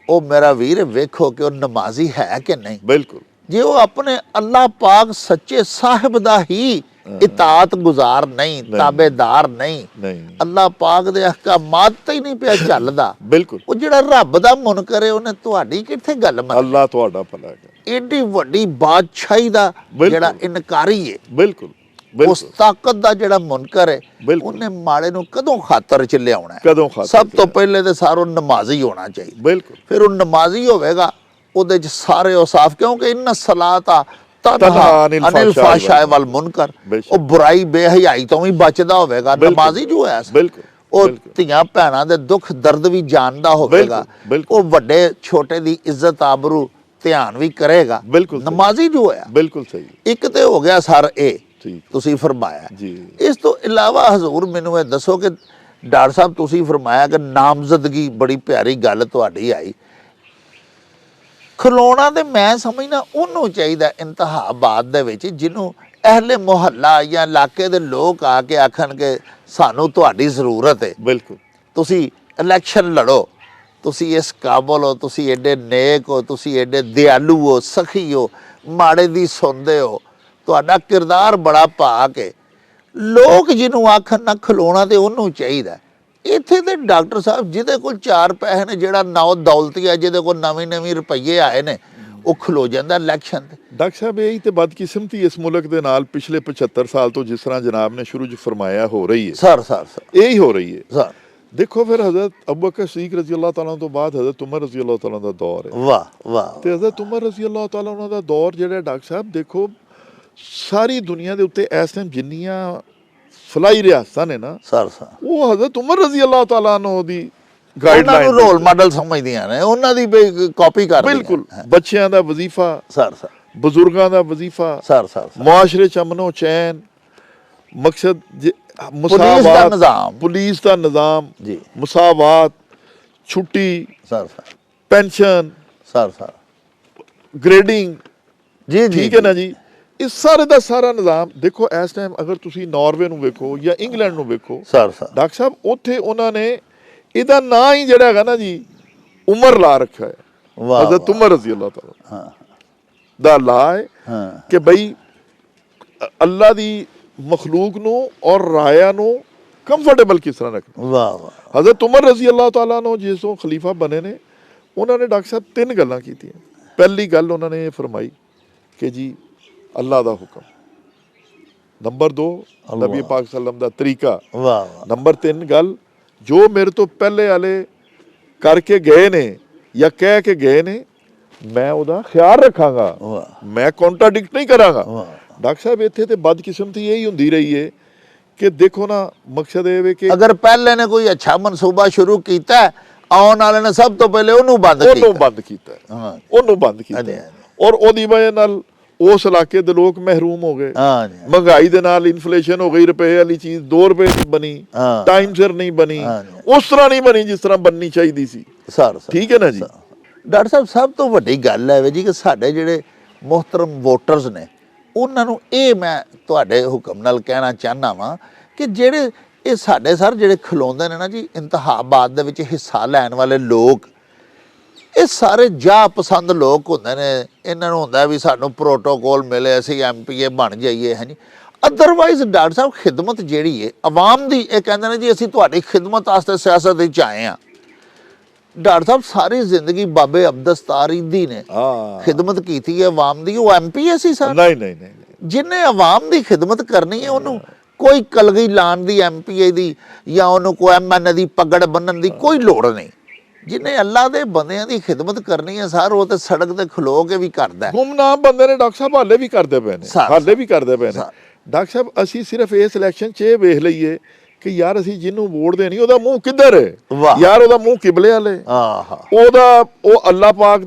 ਉਹ ਮੇਰਾ ਵੀਰ ਵੇਖੋ ਕਿ ਉਹ ਨਮਾਜ਼ੀ ਹੈ ਕਿ ਨਹੀਂ। ਬਿਲਕੁਲ। ਜੇ ਉਹ ਆਪਣੇ ਅੱਲਾਹ ਪਾਕ ਸੱਚੇ ਸਾਹਿਬ ਦਾ ਹੀ ਇਤਾਅਤ ਗੁਜ਼ਾਰ ਨਹੀਂ, ਤਾਬੇਦਾਰ ਨਹੀਂ, ਨਹੀਂ ਅੱਲਾਹ ਪਾਕ ਦੇ ਅਹਿਕਾਮਾਤ ਤੇ ਹੀ ਨਹੀਂ ਪਿਆ ਚੱਲਦਾ। ਬਿਲਕੁਲ ਉਹ ਜਿਹੜਾ ਰੱਬ ਦਾ ਮੁਨਕਰ ਹੈ ਉਹਨੇ ਤੁਹਾਡੀ ਕਿੱਥੇ ਗੱਲ ਮੰਨੀ? ਅੱਲਾਹ ਤੁਹਾਡਾ ਭਲਾ ਕਰ। ਏਡੀ ਵੱਡੀ ਬਾਦਸ਼ਾਹੀ ਦਾ ਬਿਲਕੁਲ। ਜਿਹੜਾ ਇਨਕਾਰੀ ਹੈ, ਬਿਲਕੁਲ ਉਸ ਤਾਕਤ ਦਾ ਜਿਹੜਾ ਮੁਨਕਰ ਹੈ, ਬਿਲਕੁਲ। ਉਹਨੇ ਮਾੜੇ ਨੂੰ ਕਦੋਂ ਖਾਤਰ ਚ ਲਿਆਉਣਾ ਹੈ? ਕਦੋਂ ਖਾਤਰ ਸਭ ਚ ਤੋਂ ਪਹਿਲੇ ਤੇ ਸਾਰੋਂ ਨਮਾਜ਼ੀ ਹੋਣਾ ਚਾਹੀਦਾ। ਬਿਲਕੁਲ ਫਿਰ ਉਹ ਨਮਾਜ਼ੀ ਹੋਵੇਗਾ, ਉਹਦੇ ਚ ਸਾਰੇ ਔਸਾਫ, ਕਿਉਂਕਿ ਇਨ ਸਲਾਤਾ ਤਨਹਾ ਅਨਿਲ ਫਾਸ਼ਾਏ ਵਲ ਮੁਨਕਰ, ਬੇਸ਼ੱਕ। ਉਹ ਬੁਰਾਈ ਬੇਹਯਾਈ ਤੋਂ ਵੀ ਬਚਦਾ ਹੋਵੇਗਾ। ਬਿਲਕੁਲ। ਨਮਾਜ਼ੀ ਜੋ ਹੈ ਬਿਲਕੁਲ ਉਹ ਬਿਲਕੁਲ। ਧੀਆਂ ਭੈਣਾਂ ਦੇ ਦੁੱਖ ਦਰਦ ਵੀ ਜਾਣਦਾ ਹੋਵੇਗਾ। ਬਿਲਕੁਲ, ਬਿਲਕੁਲ। ਉਹ ਵੱਡੇ ਛੋਟੇ ਦੀ ਇੱਜ਼ਤ ਆਬਰੂ ਧਿਆਨ ਵੀ ਕਰੇਗਾ। ਬਿਲਕੁਲ ਸਹੀ। ਨਮਾਜ਼ੀ ਜੋ ਹੈ, ਬਿਲਕੁਲ ਸਹੀ ਇੱਕ ਤੇ ਹੋ ਗਿਆ ਸਰ ਇਹ ਠੀਕ ਤੁਸੀਂ ਫਰਮਾਇਆ। ਜੀ ਇਸ ਤੋਂ ਇਲਾਵਾ ਹਜ਼ੂਰ ਮੈਨੂੰ ਇਹ ਦੱਸੋ ਕਿ ਡਾਕਟਰ ਸਾਹਿਬ ਤੁਸੀਂ ਫਰਮਾਇਆ ਕਿ ਨਾਮਜ਼ਦਗੀ, ਬੜੀ ਪਿਆਰੀ ਗੱਲ ਤੁਹਾਡੀ ਆਈ। ਖਲੋਣਾ ਤੇ ਮੈਂ ਸਮਝਦਾ ਉਹਨੂੰ ਚਾਹੀਦਾ ਇੰਤਹਾਬਾਦ ਦੇ ਵਿੱਚ ਜਿਹਨੂੰ ਅਹਲੇ ਮੁਹੱਲਾ ਜਾਂ ਇਲਾਕੇ ਦੇ ਲੋਕ ਆ ਕੇ ਆਖਣ ਕਿ ਸਾਨੂੰ ਤੁਹਾਡੀ ਜ਼ਰੂਰਤ ਹੈ, ਬਿਲਕੁਲ ਤੁਸੀਂ ਇਲੈਕਸ਼ਨ ਲੜੋ, ਤੁਸੀਂ ਇਸ ਕਾਬਲ ਹੋ, ਤੁਸੀਂ ਐਡੇ ਨੇਕ ਹੋ, ਤੁਸੀਂ ਐਡੇ ਦਿਆਲੂ ਹੋ, ਸਖੀ ਹੋ, ਮਾੜੇ ਦੀ ਸੁਣਦੇ ਹੋ, ਤੁਹਾਡਾ ਕਿਰਦਾਰ ਬੜਾ ਭਾਕ ਹੈ। ਲੋਕ ਜਿਹਨੂੰ ਆਖਣ ਨਾ ਖਲੋਣਾ ਤੇ ਉਹਨੂੰ ਚਾਹੀਦਾ। ਇੱਥੇ ਤੇ ਡਾਕਟਰ ਸਾਹਿਬ ਜਿਹਦੇ ਕੋਲ ਚਾਰ ਪੈਸੇ ਨੇ, ਜਿਹੜਾ ਨੌ ਦੌਲਤੀ ਹੈ, ਜਿਹਦੇ ਕੋਲ ਨਵੇਂ ਰੁਪਈਏ ਆਏ ਨੇ, ਉਹ ਖਲੋ ਜਾਂਦਾ ਇਲੈਕਸ਼ਨ ਤੇ। ਡਾਕਟਰ ਸਾਹਿਬ ਇਹੀ ਤੇ ਬਦਕਿਸਮਤੀ ਇਸ ਮੁਲਕ ਦੇ ਨਾਲ ਪਿਛਲੇ 75 ਸਾਲ ਤੋਂ ਜਿਸ ਤਰ੍ਹਾਂ ਜਨਾਬ ਨੇ ਸ਼ੁਰੂ 'ਚ ਫਰਮਾਇਆ ਹੋ ਰਹੀ ਹੈ ਸਰ ਇਹੀ ਹੋ ਰਹੀ ਹੈ ਸਰ। ਦੇਖੋ ਫਿਰ ਹਜ਼ਰਤ ਅਬੂ ਬਕਰ ਸਿੱਦੀਕ ਰਜ਼ੀ ਅੱਲਾਹ ਤਾਲਾ ਤੋਂ ਬਾਅਦ ਹਜ਼ਰਤ ਉਮਰ ਰਜ਼ੀ ਅੱਲਾਹ ਤਾਲਾ ਦਾ ਦੌਰ ਹੈ। ਵਾਹ ਵਾਹ। ਤੇ ਹਜ਼ਰਤ ਉਮਰ ਰਜ਼ੀ ਅੱਲਾਹ ਤਾਲਾ ਉਹਨਾਂ ਦਾ ਦੌਰ ਜਿਹੜਾ ਡਾਕਟਰ ਸਾਹਿਬ ਦੇਖੋ ਸਾਰੀ ਦੁਨੀਆ ਦੇ ਉੱਤੇ ਇਸ ਟਾਈਮ ਜਿੰਨੀਆਂ ਫਲਾਈ ਰਿਆਸਤਾਂ ਨੇ ਨਾ, ਸਰ ਉਹ ਹਜ਼ਰਤ ਉਮਰ ਰਜ਼ੀ ਅੱਲਾਹ ਤਾਲਾ ਨੂੰ ਦੀ ਉਹਨਾਂ ਗਾਈਡਲਾਈਨ ਨੂੰ ਰੋਲ ਮਾਡਲ ਸਮਝਦੀਆਂ ਨੇ, ਉਹਨਾਂ ਦੀ ਕਾਪੀ ਕਰਦੀਆਂ। ਬਿਲਕੁਲ ਬੱਚਿਆਂ ਦਾ ਵਜ਼ੀਫਾ, ਸਰ ਬਜ਼ੁਰਗਾਂ ਦਾ ਵਜ਼ੀਫਾ, ਸਰ ਮੁਆਸ਼ਰੇ ਚ ਅਮਨੋ ਚੈਨ, ਮਕਸਦ ਦਾ ਨਿਜ਼ਾਮ, ਪੁਲਿਸ ਦਾ ਨਿਜ਼ਾਮ ਜੀ, ਮੁਸਾਵਾਤ, ਛੁੱਟੀ, ਸਰ ਪੈਨਸ਼ਨ, ਸਰ ਗ੍ਰੇਡਿੰਗ, ਜੀ ਜੀ, ਠੀਕ ਹੈ ਨਾ ਜੀ। ਇਸ ਸਾਰੇ ਦਾ ਸਾਰਾ ਨਿਜ਼ਾਮ ਦੇਖੋ ਇਸ ਟਾਈਮ ਅਗਰ ਤੁਸੀਂ ਨਾਰਵੇ ਨੂੰ ਵੇਖੋ ਜਾਂ ਇੰਗਲੈਂਡ ਨੂੰ ਵੇਖੋ ਸਰ ਡਾਕਟਰ ਸਾਹਿਬ, ਉੱਥੇ ਉਹਨਾਂ ਨੇ ਇਹਦਾ ਨਾਂ ਹੀ ਜਿਹੜਾ ਹੈਗਾ ਨਾ ਜੀ ਉਮਰ ਲਾ ਰੱਖਿਆ ਹੈ। ਵਾਹ ਹਜ਼ਰਤ ਉਮਰ ਰਜ਼ੀ ਅੱਲਾਹ ਤਾਲਾ ਹਾਂ ਦਾ ਲਾ ਹੈ ਹਾਂ ਕਿ ਬਈ ਅੱਲਾ ਦੀ ਮਖਲੂਕ ਨੂੰ ਔਰ ਰਾਇਆ ਨੂੰ ਕੰਫਰਟੇਬਲ ਕਿਸ ਤਰ੍ਹਾਂ ਰੱਖਣਾ। ਵਾਹ ਵਾਹ। ਹਜ਼ਰਤ ਉਮਰ ਰਜ਼ੀ ਅੱਲਾਹ ਤਾਲਾ ਨੂੰ ਜਿਸ ਤੋਂ ਖਲੀਫਾ ਬਣੇ ਨੇ, ਉਹਨਾਂ ਨੇ ਡਾਕਟਰ ਸਾਹਿਬ 3 ਗੱਲਾਂ ਕੀਤੀਆਂ। ਪਹਿਲੀ ਗੱਲ ਉਹਨਾਂ ਨੇ ਇਹ ਫਰਮਾਈ ਕਿ ਜੀ ਅੱਲਾ ਦਾ ਹੁਕਮ, ਨੰਬਰ 2 ਨਬੀ ਪਾਕ ਸੱਲਮ ਦਾ ਤਰੀਕਾ, ਵਾਹ ਵਾਹ। ਨੰਬਰ 3 ਗੱਲ ਜੋ ਮੇਰੇ ਤੋਂ ਪਹਿਲੇ ਵਾਲੇ ਕਰਕੇ ਗਏ ਨੇ ਜਾਂ ਕਹਿ ਕੇ ਗਏ ਨੇ, ਮੈਂ ਉਹਦਾ ਖਿਆਲ ਰੱਖਾਂਗਾ, ਮੈਂ ਕੰਟਰਾਡਿਕਟ ਨਹੀਂ ਕਰਾਂਗਾ। ਡਾਕਟਰ ਸਾਹਿਬ ਇੱਥੇ ਤੇ ਬਦਕਿਸਮਤੀ ਇਹੀ ਹੁੰਦੀ ਰਹੀ ਹੈ ਕਿ ਦੇਖੋ ਨਾ, ਮਕਸਦ ਇਹ ਵੇ ਕਿ ਅਗਰ ਪਹਿਲੇ ਨੇ ਕੋਈ ਅੱਛਾ ਮਨਸੂਬਾ ਸ਼ੁਰੂ ਕੀਤਾ, ਆਉਣ ਵਾਲੇ ਨੇ ਸਭ ਤੋਂ ਪਹਿਲੇ ਉਹਨੂੰ ਬੰਦ ਕੀਤਾ। ਹਾਂ, ਉਹਨੂੰ ਬੰਦ ਕੀਤਾ ਔਰ ਉਹਦੀ ਵਜ੍ਹਾ ਨਾਲ ਉਸ ਇਲਾਕੇ ਦੇ ਲੋਕ ਮਹਿਰੂਮ ਹੋ ਗਏ। ਮਹਿੰਗਾਈ ਦੇ ਨਾਲ ਇਨਫਲੇਸ਼ਨ ਹੋ ਗਈ, ਰੁਪਏ ਵਾਲੀ ਚੀਜ਼ 2 ਰੁਪਏ ਦੀ ਬਣੀ, ਟਾਈਮ ਸਿਰ ਨਹੀਂ ਬਣੀ, ਉਸ ਤਰ੍ਹਾਂ ਨਹੀਂ ਬਣੀ ਜਿਸ ਤਰ੍ਹਾਂ ਬਣਨੀ ਚਾਹੀਦੀ ਸੀ। ਠੀਕ ਹੈ ਨਾ ਜੀ। ਡਾਕਟਰ ਸਾਹਿਬ ਸਭ ਤੋਂ ਵੱਡੀ ਗੱਲ ਹੈ ਜੀ ਕਿ ਸਾਡੇ ਜਿਹੜੇ ਮੁਹਤਰਮ ਵੋਟਰਸ ਨੇ, ਉਹਨਾਂ ਨੂੰ ਇਹ ਮੈਂ ਤੁਹਾਡੇ ਹੁਕਮ ਨਾਲ ਕਹਿਣਾ ਚਾਹੁੰਦਾ ਵਾਂ ਕਿ ਜਿਹੜੇ ਇਹ ਸਾਡੇ ਸਰ ਜਿਹੜੇ ਖਲੋਂਦੇ ਨੇ ਨਾ ਜੀ ਇੰਤਖਾਬਾਤ ਦੇ ਵਿੱਚ ਹਿੱਸਾ ਲੈਣ ਵਾਲੇ ਲੋਕ, ਇਹ ਸਾਰੇ ਜਾ ਪਸੰਦ ਲੋਕ ਹੁੰਦੇ ਨੇ। ਇਹਨਾਂ ਨੂੰ ਹੁੰਦਾ ਵੀ ਸਾਨੂੰ ਪ੍ਰੋਟੋਕੋਲ ਮਿਲੇ, ਅਸੀਂ MPA ਬਣ ਜਾਈਏ, ਹੈ ਜੀ। ਅਦਰਵਾਈਜ਼ ਡਾਕਟਰ ਸਾਹਿਬ ਖਿਦਮਤ ਜਿਹੜੀ ਹੈ ਆਵਾਮ ਦੀ, ਇਹ ਕਹਿੰਦੇ ਨੇ ਜੀ ਅਸੀਂ ਤੁਹਾਡੀ ਖਿਦਮਤ ਵਾਸਤੇ ਸਿਆਸਤ ਵਿੱਚ ਆਏ ਹਾਂ। ਡਾਕਟਰ ਸਾਹਿਬ ਸਾਰੀ ਜ਼ਿੰਦਗੀ ਬਾਬੇ ਅਬਦਸਤਾਰੀਦੀ ਨੇ ਖਿਦਮਤ ਕੀਤੀ ਹੈ ਆਵਾਮ ਦੀ, ਉਹ MPA ਸੀ ਸਰ? ਨਹੀਂ। ਜਿਹਨੇ ਆਵਾਮ ਦੀ ਖਿਦਮਤ ਕਰਨੀ ਹੈ ਉਹਨੂੰ ਕੋਈ ਕਲਗੀ ਲਾਣ ਦੀ MPA ਦੀ ਜਾਂ ਉਹਨੂੰ ਕੋਈ MN ਦੀ ਪਗੜ ਬੰਨਣ ਦੀ ਕੋਈ ਲੋੜ ਨਹੀਂ। ਜਿਹਨੇ ਅੱਲਾ ਦੇ ਬੰਦਿਆਂ ਦੀ ਖਿਦਮਤ ਕਰਨੀ ਹੈ ਸਰ, ਉਹ ਤੇ ਸੜਕ ਤੇ ਖਲੋ ਕੇ ਵੀ ਕਰਦਾ। ਗੁੰਮਨਾਮ ਬੰਦੇ ਨੇ ਡਾਕਟਰ ਸਾਹਿਬ ਹਾਲੇ ਵੀ ਕਰਦੇ ਪਏ ਨੇ, ਹਾਲੇ ਵੀ ਕਰਦੇ ਪਏ ਨੇ। ਡਾਕਟਰ ਸਾਹਿਬ ਅਸੀਂ ਸਿਰਫ ਇਸ ਇਲੈਕਸ਼ਨ 'ਚ ਇਹ ਵੇਖ ਲਈਏ ਕਿ ਯਾਰ ਅਸੀਂ ਜਿਹਨੂੰ ਵੋਟ ਦੇਣੀ ਉਹਦਾ ਮੂੰਹ ਕਿੱਧਰ ਹੈ ਯਾਰ, ਉਹਦਾ ਮੂੰਹ ਕਿਬਲੇ ਵਾਲੇ, ਉਹ ਅੱਲਾਹ ਪਾਕ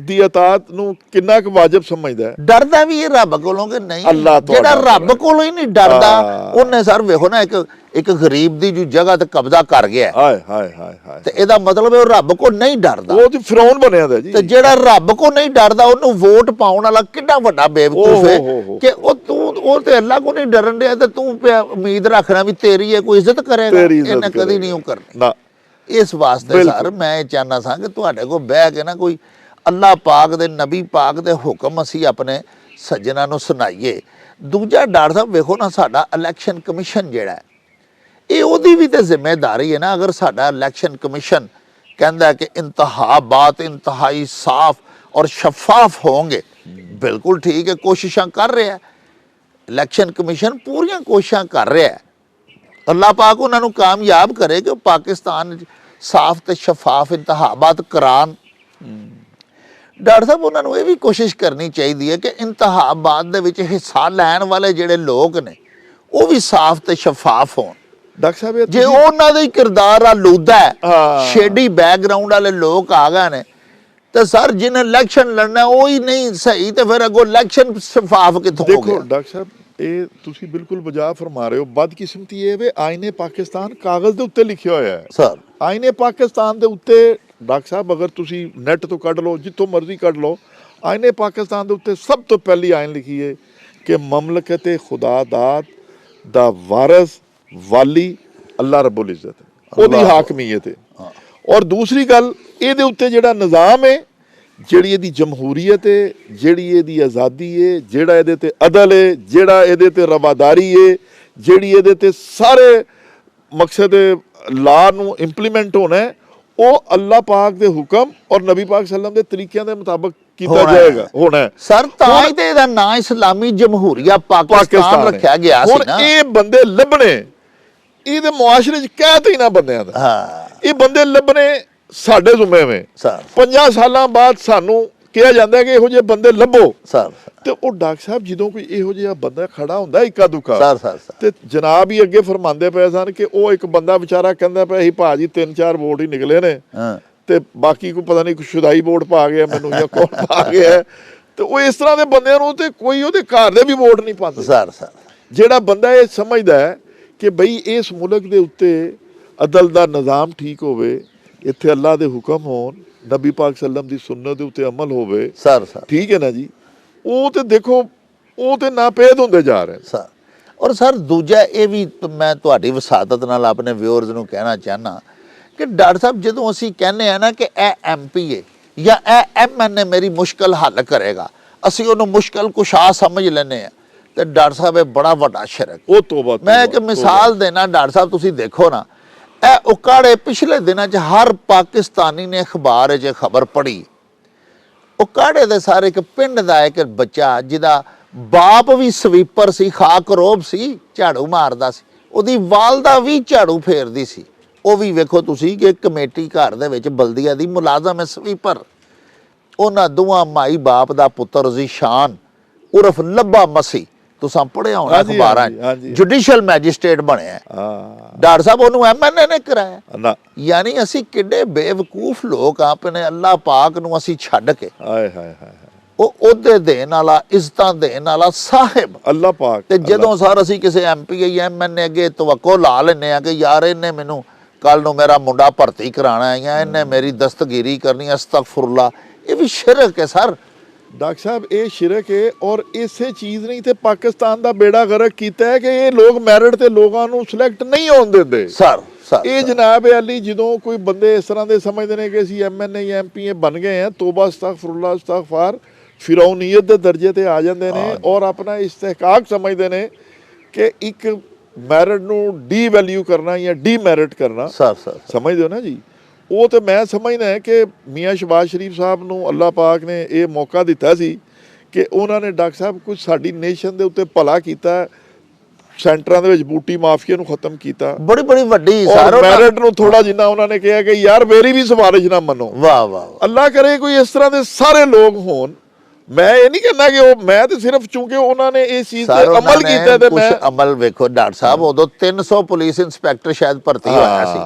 ਦੀ ਇਤਾਅਤ ਨੂੰ ਕਿੰਨਾ ਕੁ ਵਾਜਬ ਸਮਝਦਾ, ਡਰਦਾ ਵੀ ਇਹ ਰੱਬ ਕੋਲੋਂ ਕਿ ਨਹੀਂ। ਜਿਹੜਾ ਰੱਬ ਕੋਲੋਂ ਹੀ ਨਹੀਂ ਡਰਦਾ, ਉਹਨੇ ਸਰ ਵੇਖੋ ਨਾ ਇੱਕ ਗਰੀਬ ਦੀ ਜੋ ਜਗ੍ਹਾ ਤੇ ਕਬਜ਼ਾ ਕਰ ਗਿਆ, ਹਾਏ ਤੇ ਇਹਦਾ ਮਤਲਬ ਉਹ ਰੱਬ ਕੋ ਨਹੀਂ ਡਰਦਾ, ਉਹ ਤੇ ਫਿਰੌਨ ਬਣਿਆ ਦਾ ਜੀ। ਤੇ ਜਿਹੜਾ ਰੱਬ ਕੋ ਨਹੀਂ ਡਰਦਾ ਉਹਨੂੰ ਵੋਟ ਪਾਉਣ ਵਾਲਾ ਕਿੰਨਾ ਵੱਡਾ ਬੇਵਕੂਫ ਹੈ ਕਿ ਉਹ ਤੇ ਅੱਲਾਹ ਕੋ ਨਹੀਂ ਡਰਨ ਡਿਆ ਤੇ ਤੂੰ ਉਮੀਦ ਰੱਖਣਾ ਵੀ ਤੇਰੀ ਹੈ ਕੋਈ ਇੱਜ਼ਤ ਕਰੇਗਾ, ਇਹਨੇ ਕਦੀ ਨਹੀਂ ਉਹ ਕਰਨੀ ਨਾ। ਇਸ ਵਾਸਤੇ ਸਰ ਮੈਂ ਚਾਹੁੰਦਾ ਸਾਂ ਕਿ ਤੁਹਾਡੇ ਕੋਲ ਬਹਿ ਕੇ ਨਾ ਕੋਈ ਅੱਲਾਹ ਪਾਕ ਦੇ ਨਬੀ ਪਾਕ ਦੇ ਹੁਕਮ ਅਸੀਂ ਆਪਣੇ ਸੱਜਣਾ ਨੂੰ ਸੁਣਾਈਏ। ਦੂਜਾ ਡਾਕਟਰ ਸਾਹਿਬ ਵੇਖੋ ਨਾ, ਸਾਡਾ ਇਲੈਕਸ਼ਨ ਕਮਿਸ਼ਨ ਜਿਹੜਾ ਹੈ, ਇਹ ਉਹਦੀ ਵੀ ਤੇ ਜ਼ਿੰਮੇਦਾਰੀ ਹੈ ਨਾ। ਅਗਰ ਸਾਡਾ ਇਲੈਕਸ਼ਨ ਕਮਿਸ਼ਨ ਕਹਿੰਦਾ ਕਿ ਇੰਤਖਾਬਾਤ ਇੰਤਹਾਈ ਸਾਫ਼ ਔਰ ਸ਼ਫਾਫ ਹੋਣਗੇ, ਬਿਲਕੁਲ ਠੀਕ ਹੈ, ਕੋਸ਼ਿਸ਼ਾਂ ਕਰ ਰਿਹਾ ਹੈ ਇਲੈਕਸ਼ਨ ਕਮਿਸ਼ਨ, ਪੂਰੀਆਂ ਕੋਸ਼ਿਸ਼ਾਂ ਕਰ ਰਿਹਾ ਹੈ। ਅੱਲਾਹ ਪਾਕ ਉਹਨਾਂ ਨੂੰ ਕਾਮਯਾਬ ਕਰੇ ਕਿ ਉਹ ਪਾਕਿਸਤਾਨ 'ਚ ਸਾਫ਼ ਤੇ ਸ਼ਫਾਫ ਇੰਤਖਾਬਾਤ ਕਰਾਉਣ। ਡਾਕਟਰ ਸਾਹਿਬ ਉਹਨਾਂ ਨੂੰ ਇਹ ਵੀ ਕੋਸ਼ਿਸ਼ ਕਰਨੀ ਚਾਹੀਦੀ ਹੈ ਕਿ ਇੰਤਖਾਬਾਤ ਦੇ ਵਿੱਚ ਹਿੱਸਾ ਲੈਣ ਵਾਲੇ ਜਿਹੜੇ ਲੋਕ ਨੇ ਉਹ ਵੀ ਸਾਫ਼ ਤੇ ਸ਼ਫਾਫ ਹੋਣ। ਡਾਕਟਰ ਸਾਹਿਬ ਜੇ ਉਹਨਾਂ ਦਾ ਹੀ ਕਿਰਦਾਰ ਆਲੂਦਾ ਹੈ, ਹਾਂ। ਛੇੜੀ ਬੈਕਗ੍ਰਾਉਂਡ ਵਾਲੇ ਲੋਕ ਆ ਗਏ ਨੇ, ਤੇ ਸਰ ਜਿਹਨੇ ਇਲੈਕਸ਼ਨ ਲੜਨਾ ਉਹ ਹੀ ਨਹੀਂ ਸਹੀ, ਤੇ ਫਿਰ ਅੱਗੋਂ ਇਲੈਕਸ਼ਨ ਸ਼ਫਾਫ ਕਿੱਥੋਂ ਹੋ ਦੇਖੋ ਗਿਆ? ਡਾਕਟਰ ਸਾਹਿਬ, ਇਹ ਤੁਸੀਂ ਬਿਲਕੁਲ ਵਜਾ ਫਰਮਾ ਰਹੇ ਹੋ। ਬਦਕਿਸਮਤੀ ਇਹ ਵੇ, ਆਇਨੇ ਪਾਕਿਸਤਾਨ ਕਾਗਜ਼ ਦੇ ਉੱਤੇ ਲਿਖਿਆ ਹੋਇਆ ਹੈ। ਸਰ ਆਇਨੇ ਪਾਕਿਸਤਾਨ ਦੇ ਉੱਤੇ ਡਾਕਟਰ ਸਾਹਿਬ ਅਗਰ ਤੁਸੀਂ ਨੈਟ ਤੋਂ ਕੱਢ ਲਓ, ਜਿੱਥੋਂ ਮਰਜ਼ੀ ਕੱਢ ਲਓ, ਆਇਨੇ ਪਾਕਿਸਤਾਨ ਦੇ ਉੱਤੇ ਸਭ ਤੋਂ ਪਹਿਲੀ ਆਇਨ ਲਿਖੀ ਹੈ ਕਿ ਮਮਲਕਤ ਖੁਦਾ ਦਾਤ ਦਾ ਵਾਰਿਸ ਵਾਲੀ ਅੱਲਾਹ ਰੱਬੁਲ ਇੱਜ਼ਤ ਹੈ, ਉਹਦੀ ਹਾਕਮੀਅਤ ਹੈ। ਔਰ ਦੂਸਰੀ ਗੱਲ, ਇਹਦੇ ਉੱਤੇ ਜਿਹੜਾ ਨਿਜ਼ਾਮ ਹੈ, ਜਿਹੜੀ ਇਹਦੀ ਜਮਹੂਰੀਅਤ ਹੈ, ਜਿਹੜੀ ਇਹਦੀ ਆਜ਼ਾਦੀ ਹੈ, ਜਿਹੜਾ ਇਹਦੇ ਤੇ ਅਦਲ ਹੈ, ਜਿਹੜਾ ਇਹਦੇ ਤੇ ਰਵਾਦਾਰੀ ਹੈ, ਜਿਹੜੀ ਇਹਦੇ ਤੇ ਸਾਰੇ ਮਕਸਦ ਲਾ ਨੂੰ ਇੰਪਲੀਮੈਂਟ ਹੋਣਾ ਹੈ, ਉਹ ਅੱਲਾਹ ਪਾਕ ਦੇ ਹੁਕਮ ਔਰ ਨਬੀ ਪਾਕ ਸੱਲਮ ਦੇ ਤਰੀਕਿਆਂ ਦੇ ਮੁਤਾਬਕ ਕੀਤਾ ਜਾਏਗਾ, ਹੋਣਾ ਹੈ। ਸਰ ਤਾਂ ਹੀ ਤੇ ਇਹਦਾ ਨਾਂ ਇਸਲਾਮੀ ਜਮਹੂਰੀਆ ਪਾਕਿਸਤਾਨ ਰੱਖਿਆ ਗਿਆ ਸੀ ਨਾ। ਹੁਣ ਇਹ ਬੰਦੇ ਲੱਭਣੇ, ਇਹਦੇ ਮੁਆਸ਼ਰੇ 'ਚ ਕਹਿ ਹੀ ਨਾ ਬੰਦਿਆਂ ਦਾ, ਹਾਂ, ਇਹ ਬੰਦੇ ਲੱਭਣੇ ਸਾਡੇ ਜ਼ਿੰਮੇ ਵਿੱਚ। ਸਰ 50 ਸਾਲਾਂ ਬਾਅਦ ਸਾਨੂੰ ਕਿਹਾ ਜਾਂਦਾ ਕਿ ਇਹੋ ਜਿਹੇ ਬੰਦੇ ਲੱਭੋ, ਸਰ ਤੇ ਉਹ ਡਾਕਟਰ ਸਾਹਿਬ ਜਦੋਂ ਕੋਈ ਇਹੋ ਜਿਹਾ ਬੰਦਾ ਖੜਾ ਹੁੰਦਾ ਇੱਕਾ ਦੁੱਕਾ, ਸਰ ਤੇ ਜਨਾਬ ਹੀ ਅੱਗੇ ਫਰਮਾਉਂਦੇ ਪਏ ਸਨ ਕਿ ਉਹ ਇੱਕ ਬੰਦਾ ਵਿਚਾਰਾ ਕਹਿੰਦਾ ਪਿਆ ਸੀ, ਭਾਜੀ 3-4 ਵੋਟ ਹੀ ਨਿਕਲੇ ਨੇ, ਹਾਂ, ਤੇ ਬਾਕੀ ਕੋਈ ਪਤਾ ਨਹੀਂ ਕੋਈ ਸ਼ੁਦਾਈ ਵੋਟ ਪਾ ਗਿਆ ਮੈਨੂੰ ਜਾਂ ਕੌਣ ਪਾ ਗਿਆ, ਤੇ ਉਹ ਇਸ ਤਰ੍ਹਾਂ ਦੇ ਬੰਦਿਆਂ ਨੂੰ ਤੇ ਕੋਈ ਉਹਦੇ ਘਰ ਦੇ ਵੀ ਵੋਟ ਨਹੀਂ ਪਾਉਂਦੇ। ਸਰ ਜਿਹੜਾ ਬੰਦਾ ਇਹ ਸਮਝਦਾ ਹੈ ਕਿ ਬਈ ਇਸ ਮੁਲਕ ਦੇ ਉੱਤੇ ਅਦਲ ਦਾ ਨਿਜ਼ਾਮ ਠੀਕ ਹੋਵੇ, ਇੱਥੇ ਅੱਲਾਹ ਦੇ ਹੁਕਮ ਹੋਣ, ਨਬੀ ਪਾਕ ਸੱਲਮ ਦੀ ਸੁਨਨਤ ਦੇ ਉੱਤੇ ਅਮਲ ਹੋਵੇ, ਸਰ ਠੀਕ ਹੈ ਨਾ ਜੀ, ਉਹ ਤੇ ਦੇਖੋ ਉਹ ਤੇ ਨਾਪੈਦ ਹੁੰਦੇ ਜਾ ਰਹੇ ਸਰ। ਔਰ ਸਰ ਦੂਜਾ ਇਹ ਵੀ ਮੈਂ ਤੁਹਾਡੀ ਵਸਾਤਤ ਨਾਲ ਆਪਣੇ ਵਿਊਅਰਸ ਨੂੰ ਕਹਿਣਾ ਚਾਹਨਾ ਕਿ ਡਾਕਟਰ ਸਾਹਿਬ ਜਦੋਂ ਅਸੀਂ ਕਹਿੰਦੇ ਆ ਨਾ ਕਿ ਇਹ ਐਮਪੀ ਹੈ ਜਾਂ ਇਹ ਐਮਐਨਏ ਮੇਰੀ ਮੁਸ਼ਕਲ ਹੱਲ ਕਰੇਗਾ, ਅਸੀਂ ਉਹਨੂੰ ਮੁਸ਼ਕਲ ਕੁਸ਼ਾ ਸਮਝ ਲੈਂਦੇ ਆ, ਤੇ ਡਾਕਟਰ ਸਾਹਿਬ ਇਹ ਬੜਾ ਵੱਡਾ ਸ਼ਿਰਕ। ਉਹ ਤੋਬਾ। ਮੈਂ ਇੱਕ ਮਿਸਾਲ ਦੇਣਾ ਡਾਕਟਰ ਸਾਹਿਬ, ਤੁਸੀਂ ਦੇਖੋ ਨਾ, ਇਹ ਉਕਾੜੇ ਪਿਛਲੇ ਦਿਨਾਂ 'ਚ ਹਰ ਪਾਕਿਸਤਾਨੀ ਨੇ ਅਖਬਾਰ 'ਚ ਖਬਰ ਪੜ੍ਹੀ। ਉਕਾੜੇ ਦੇ ਸਾਰੇ ਇੱਕ ਪਿੰਡ ਦਾ ਇੱਕ ਬੱਚਾ ਜਿਹਦਾ ਬਾਪ ਵੀ ਸਵੀਪਰ ਸੀ, ਖਾਕਰੋਬ ਸੀ, ਝਾੜੂ ਮਾਰਦਾ ਸੀ, ਉਹਦੀ ਵਾਲਦਾ ਵੀ ਝਾੜੂ ਫੇਰਦੀ ਸੀ, ਉਹ ਵੀ ਵੇਖੋ ਤੁਸੀਂ ਕਿ ਕਮੇਟੀ ਘਰ ਦੇ ਵਿੱਚ ਬਲਦੀਆ ਦੀ ਮੁਲਾਜ਼ਮ ਹੈ, ਸਵੀਪਰ। ਉਹਨਾਂ ਦੋਵਾਂ ਮਾਈ ਬਾਪ ਦਾ ਪੁੱਤਰ ਜ਼ੀਸ਼ਾਨ ਉਰਫ ਲੱਭਾ ਮਸੀ, ਤੁਸੀਂ ਪੜ੍ਹਿਆ ਹੋਣਾ ਅਖਬਾਰਾਂ 'ਚ, ਜੁਡੀਸ਼ੀਅਲ ਮੈਜਿਸਟ੍ਰੇਟ ਬਣਿਆ। ਡਾਕਟਰ ਸਾਹਿਬ ਉਹਨੂੰ ਐਮਐਨਏ ਨੇ ਕਰਾਇਆ ਨਾ। ਯਾਨੀ ਅਸੀਂ ਕਿੱਡੇ ਬੇਵਕੂਫ ਲੋਕ ਆ, ਆਪਣੇ ਅੱਲਾਹ ਪਾਕ ਨੂੰ ਅਸੀਂ ਛੱਡ ਕੇ ਹਾਏ ਹਾਏ ਹਾਏ ਉਹ ਉਹਦੇ ਦੇਣ ਵਾਲਾ, ਇੱਜ਼ਤਾਂ ਦੇਣ ਵਾਲਾ ਸਾਹਿਬ ਅੱਲਾਹ ਪਾਕ, ਤੇ ਜਦੋਂ ਸਰ ਅਸੀਂ ਕਿਸੇ ਐਮਪੀ ਜਾਂ ਐਮਐਨਏ ਅੱਗੇ ਤਵੱਕੋ ਲਾ ਲੈਂਦੇ ਆ ਕਿ ਯਾਰ ਇਹਨੇ ਮੈਨੂੰ ਕੱਲ ਨੂੰ ਮੇਰਾ ਮੁੰਡਾ ਭਰਤੀ ਕਰਾਉਣਾ ਹੈ ਜਾਂ ਇਹਨੇ ਮੇਰੀ ਦਸਤਗੀਰੀ ਕਰਨੀ, ਅਸਤਗਫੁਰullah, ਇਹ ਵੀ ਸ਼ਿਰਕ ਹੈ ਸਰ। ਡਾਕਟਰ ਸਾਹਿਬ ਇਹ ਸ਼ਿਰਕ ਹੈ, ਔਰ ਇਸੇ ਚੀਜ਼ ਨੇ ਤੇ ਪਾਕਿਸਤਾਨ ਦਾ ਬੇੜਾ ਗਰਕ ਕੀਤਾ ਹੈ ਕਿ ਇਹ ਲੋਕ ਮੈਰਿਟ ਤੇ ਲੋਕਾਂ ਨੂੰ ਸਿਲੈਕਟ ਨਹੀਂ ਹੋਣ ਦਿੰਦੇ ਸਰ। ਇਹ ਜਨਾਬ ਅਲੀ ਜਦੋਂ ਕੋਈ ਬੰਦੇ ਇਸ ਤਰ੍ਹਾਂ ਦੇ ਸਮਝਦੇ ਨੇ ਕਿ ਅਸੀਂ ਐਮਐਨਏ ਜਾਂ ਐਮਪੀਏ ਬਣ ਗਏ ਆ, ਤੋਬਾ ਅਸਤਗਫੁਰullah ਅਸਤਗਫਾਰ, ਫਿਰੌਨੀਅਤ ਦੇ ਦਰਜੇ ਤੇ ਆ ਜਾਂਦੇ ਨੇ ਔਰ ਆਪਣਾ ਇਸਤਹਿਕਾਕ ਸਮਝਦੇ ਨੇ ਕਿ ਇੱਕ ਮੈਰਿਟ ਨੂੰ ਡੀ ਵੈਲਿਊ ਕਰਨਾ ਜਾਂ ਡੀ ਮੈਰਿਟ ਕਰਨਾ, ਸਮਝਦੇ ਹੋ ਨਾ ਜੀ। ਉਹ ਤੇ ਮੈਂ ਸਮਝਦਾ ਹੈ ਕਿ ਮੀਆਂ ਸ਼ਬਾਜ਼ ਸ਼ਰੀਫ ਸਾਹਿਬ ਨੂੰ ਅੱਲਾਹ ਪਾਕ ਨੇ ਇਹ ਮੌਕਾ ਦਿੱਤਾ ਸੀ ਕਿ ਉਹਨਾਂ ਨੇ ਡਾਕਟਰ ਸਾਹਿਬ ਕੁਝ ਸਾਡੀ ਨੇਸ਼ਨ ਦੇ ਉੱਤੇ ਭਲਾ ਕੀਤਾ, ਸੈਂਟਰਾਂ ਦੇ ਵਿੱਚ ਬੂਟੀ ਮਾਫੀਆ ਨੂੰ ਖਤਮ ਕੀਤਾ, ਬੜੀ ਵੱਡੀ ਮੈਰਿਟ ਨੂੰ ਥੋੜਾ ਜਿੰਨਾ ਉਹਨਾਂ ਨੇ ਕਿਹਾ ਕਿ ਯਾਰ ਮੇਰੀ ਵੀ ਸਿਫਾਰਿਸ਼ ਨਾ ਮੰਨੋ। ਵਾਹ ਵਾਹ, ਅੱਲਾਹ ਕਰੇ ਕੋਈ ਇਸ ਤਰ੍ਹਾਂ ਦੇ ਸਾਰੇ ਲੋਕ ਹੋਣ। ਮੈਂ ਇਹ ਨਹੀਂ ਕਹਿੰਦਾ ਕਿ ਉਹ, ਮੈਂ ਤੇ ਸਿਰਫ ਚੂੰਕਿ ਉਹਨਾਂ ਨੇ ਇਸ ਚੀਜ਼ ਤੇ ਅਮਲ ਕੀਤਾ ਤੇ ਮੈਂ ਅਮਲ ਵੇਖੋ ਡਾਕਟਰ ਸਾਹਿਬ, ਉਦੋਂ 300 ਪੁਲਿਸ ਇੰਸਪੈਕਟਰ ਸ਼ਾਇਦ ਭਰਤੀ ਹੋਇਆ ਸੀ,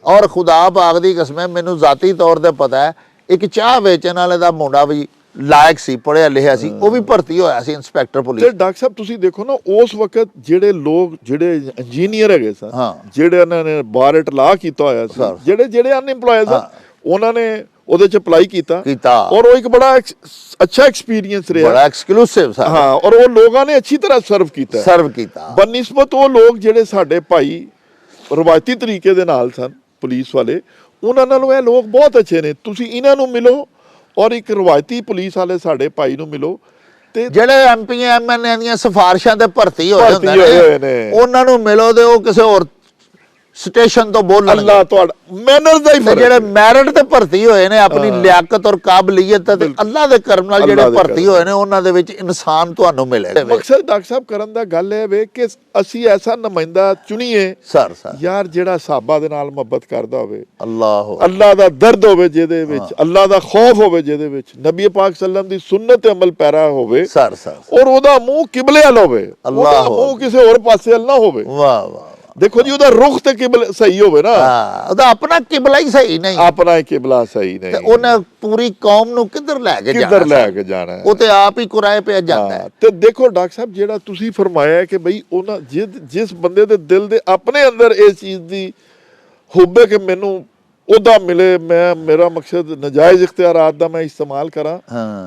ਔਰ ਖੁਦਾ ਪਾਕ ਦੀ ਕਸਮ, ਮੈਨੂੰ ਜ਼ਾਤੀ ਤੌਰ ਤੇ ਪਤਾ ਹੈ ਇੱਕ ਚਾਹ ਵੇਚਣ ਵਾਲੇ ਦਾ ਮੁੰਡਾ ਵੀ ਲਾਇਕ ਸੀ, ਪੜ੍ਹਿਆ ਲਿਖਿਆ ਸੀ, ਉਹ ਵੀ ਭਰਤੀ ਹੋਇਆ ਸੀ ਇੰਸਪੈਕਟਰ ਪੁਲਿਸ। ਤੇ ਡਾਕਟਰ ਸਾਹਿਬ ਤੁਸੀਂ ਦੇਖੋ ਨਾ ਉਸ ਵਕਤ ਜਿਹੜੇ ਲੋਕ, ਜਿਹੜੇ ਇੰਜੀਨੀਅਰ ਹੈਗੇ ਸਨ, ਜਿਹੜੇ ਉਹਨਾਂ ਨੇ ਬਾਰ ਇਟਲਾ ਕੀਤਾ ਹੋਇਆ ਸੀ, ਜਿਹੜੇ ਅਨਇੰਪਲੋਇਡ ਸਨ, ਉਹਨਾਂ ਨੇ ਉਹਦੇ ਚ ਅਪਲਾਈ ਕੀਤਾ ਔਰ ਉਹ ਇੱਕ ਬੜਾ ਅੱਛਾ ਐਕਸਪੀਰੀਅੰਸ ਰਿਹਾ, ਬੜਾ ਐਕਸਕਲੂਸਿਵ ਸੀ। ਹਾਂ, ਔਰ ਉਹ ਲੋਕਾਂ ਨੇ ਅੱਛੀ ਤਰ੍ਹਾਂ ਸਰਵ ਕੀਤਾ ਬਨਿਸਬਤ ਉਹ ਲੋਕ ਜਿਹੜੇ ਸਾਡੇ ਭਾਈ ਰਵਾਇਤੀ ਤਰੀਕੇ ਦੇ ਨਾਲ ਸਨ, ਪੁਲਿਸ ਵਾਲੇ, ਉਹਨਾਂ ਨਾਲੋਂ ਇਹ ਲੋਕ ਬਹੁਤ ਅੱਛੇ ਨੇ। ਤੁਸੀਂ ਇਹਨਾਂ ਨੂੰ ਮਿਲੋ ਔਰ ਇੱਕ ਰਵਾਇਤੀ ਪੁਲਿਸ ਵਾਲੇ ਸਾਡੇ ਭਾਈ ਨੂੰ ਮਿਲੋ, ਜਿਹੜੇ ਐਮਪੀ ਐਮਐਨਏ ਦੀਆਂ ਸਿਫਾਰਿਸ਼ਾਂ ਤੇ ਭਰਤੀ ਹੋਏ ਹੁੰਦੇ ਹੋਏ ਨੇ ਨੇ। ਉਹਨਾਂ ਨੂੰ ਮਿਲੋ ਤੇ ਉਹ ਕਿਸੇ ਹੋਰ ਸਟੇਸ਼ਨ ਤੋਂ ਬੋਲਣਗੇ। ਅੱਲਾ ਤੁਹਾਡਾ ਮੈਨਰਸ ਦਾ ਹੀ ਤੇ ਫਰਕ ਜਿਹੜੇ ਮੈਰਿਟ ਤੇ ਭਰਤੀ ਹੋਏ ਨੇ ਆਪਣੀ ਲਿਆਕਤ ਔਰ ਕਾਬਲੀਅਤ ਤੇ ਅੱਲਾ ਦੇ ਕਰਮ ਨਾਲ ਜਿਹੜੇ ਅੱਲਾ ਦੇ ਭਰਤੀ ਕਰਮ। ਹੋਏ ਨੇ ਉਹਨਾਂ ਦੇ ਵਿੱਚ ਇਨਸਾਨ ਤੁਹਾਨੂੰ ਮਿਲੇ। ਮਕਸਦ ਡਾਕਟਰ ਸਾਹਿਬ ਕਰਨ ਦਾ ਗੱਲ ਹੈ ਵੇ ਕਿ ਅਸੀਂ ਐਸਾ ਨੁਮਾਇੰਦਾ ਚੁਣੀਏ ਸਰ ਯਾਰ ਜਿਹੜਾ ਸਾਹਬਾ ਦੇ ਨਾਲ ਮੁਹੱਬਤ ਕਰਦਾ ਹੋਵੇ, ਅੱਲਾਹ ਦਾ ਦਰਦ ਹੋਵੇ ਜਿਹਦੇ ਵਿੱਚ, ਅੱਲਾ ਦਾ ਖੌਫ ਹੋਵੇ ਜਿਹਦੇ ਵਿੱਚ, ਨਬੀ ਪਾਕ ਸੱਲਮ ਦੀ ਸੁਨਨਤ ਤੇ ਅਮਲ ਪੈਰਾ ਹੋਵੇ ਸਰ ਔਰ ਉਹਦਾ ਮੂੰਹ ਕਿਬਲੇ ਵੱਲ ਹੋਵੇ, ਉਹਦਾ ਮੂੰਹ ਕਿਸੇ ਹੋਰ ਪਾਸੇ ਵੱਲ ਨਾ ਹੋਵੇ। ਵਾਹ ਵਾਹ ਦੇਖੋ ਜੀ ਉਹਦਾ ਰੁਖ ਤੇ ਕਿਬਲਾ ਸਹੀ ਹੋਵੇ ਨਾ, ਉਹਦਾ ਆਪਣਾ ਕਿਬਲਾ ਹੀ ਸਹੀ ਨਹੀਂ, ਆਪਣਾ ਹੀ ਕਿਬਲਾ ਸਹੀ ਨਹੀਂ, ਤੇ ਉਹਨੇ ਪੂਰੀ ਕੌਮ ਨੂੰ ਕਿੱਧਰ ਲੈ ਕੇ ਜਾਣਾ ਹੈ। ਉਹ ਤੇ ਆਪ ਹੀ ਕੁਰਾਏ ਪਿਆ ਜਾਂਦਾ ਹੈ। ਤੇ ਦੇਖੋ ਡਾਕਟਰ ਸਾਹਿਬ ਜਿਹੜਾ ਤੁਸੀਂ ਫਰਮਾਇਆ ਕਿ ਬਈ ਉਹਨਾਂ ਜਿਸ ਬੰਦੇ ਦੇ ਦਿਲ ਦੇ ਆਪਣੇ ਅੰਦਰ ਇਸ ਚੀਜ਼ ਦੀ ਹੋਵੇ ਕਿ ਮੈਨੂੰ ਉਹਦਾ ਮਿਲੇ, ਮੇਰਾ ਮਕਸਦ ਨਜਾਇਜ਼ ਇਖਤਿਆਰਾਤ ਦਾ ਮੈਂ ਇਸਤੇਮਾਲ ਕਰਾਂ,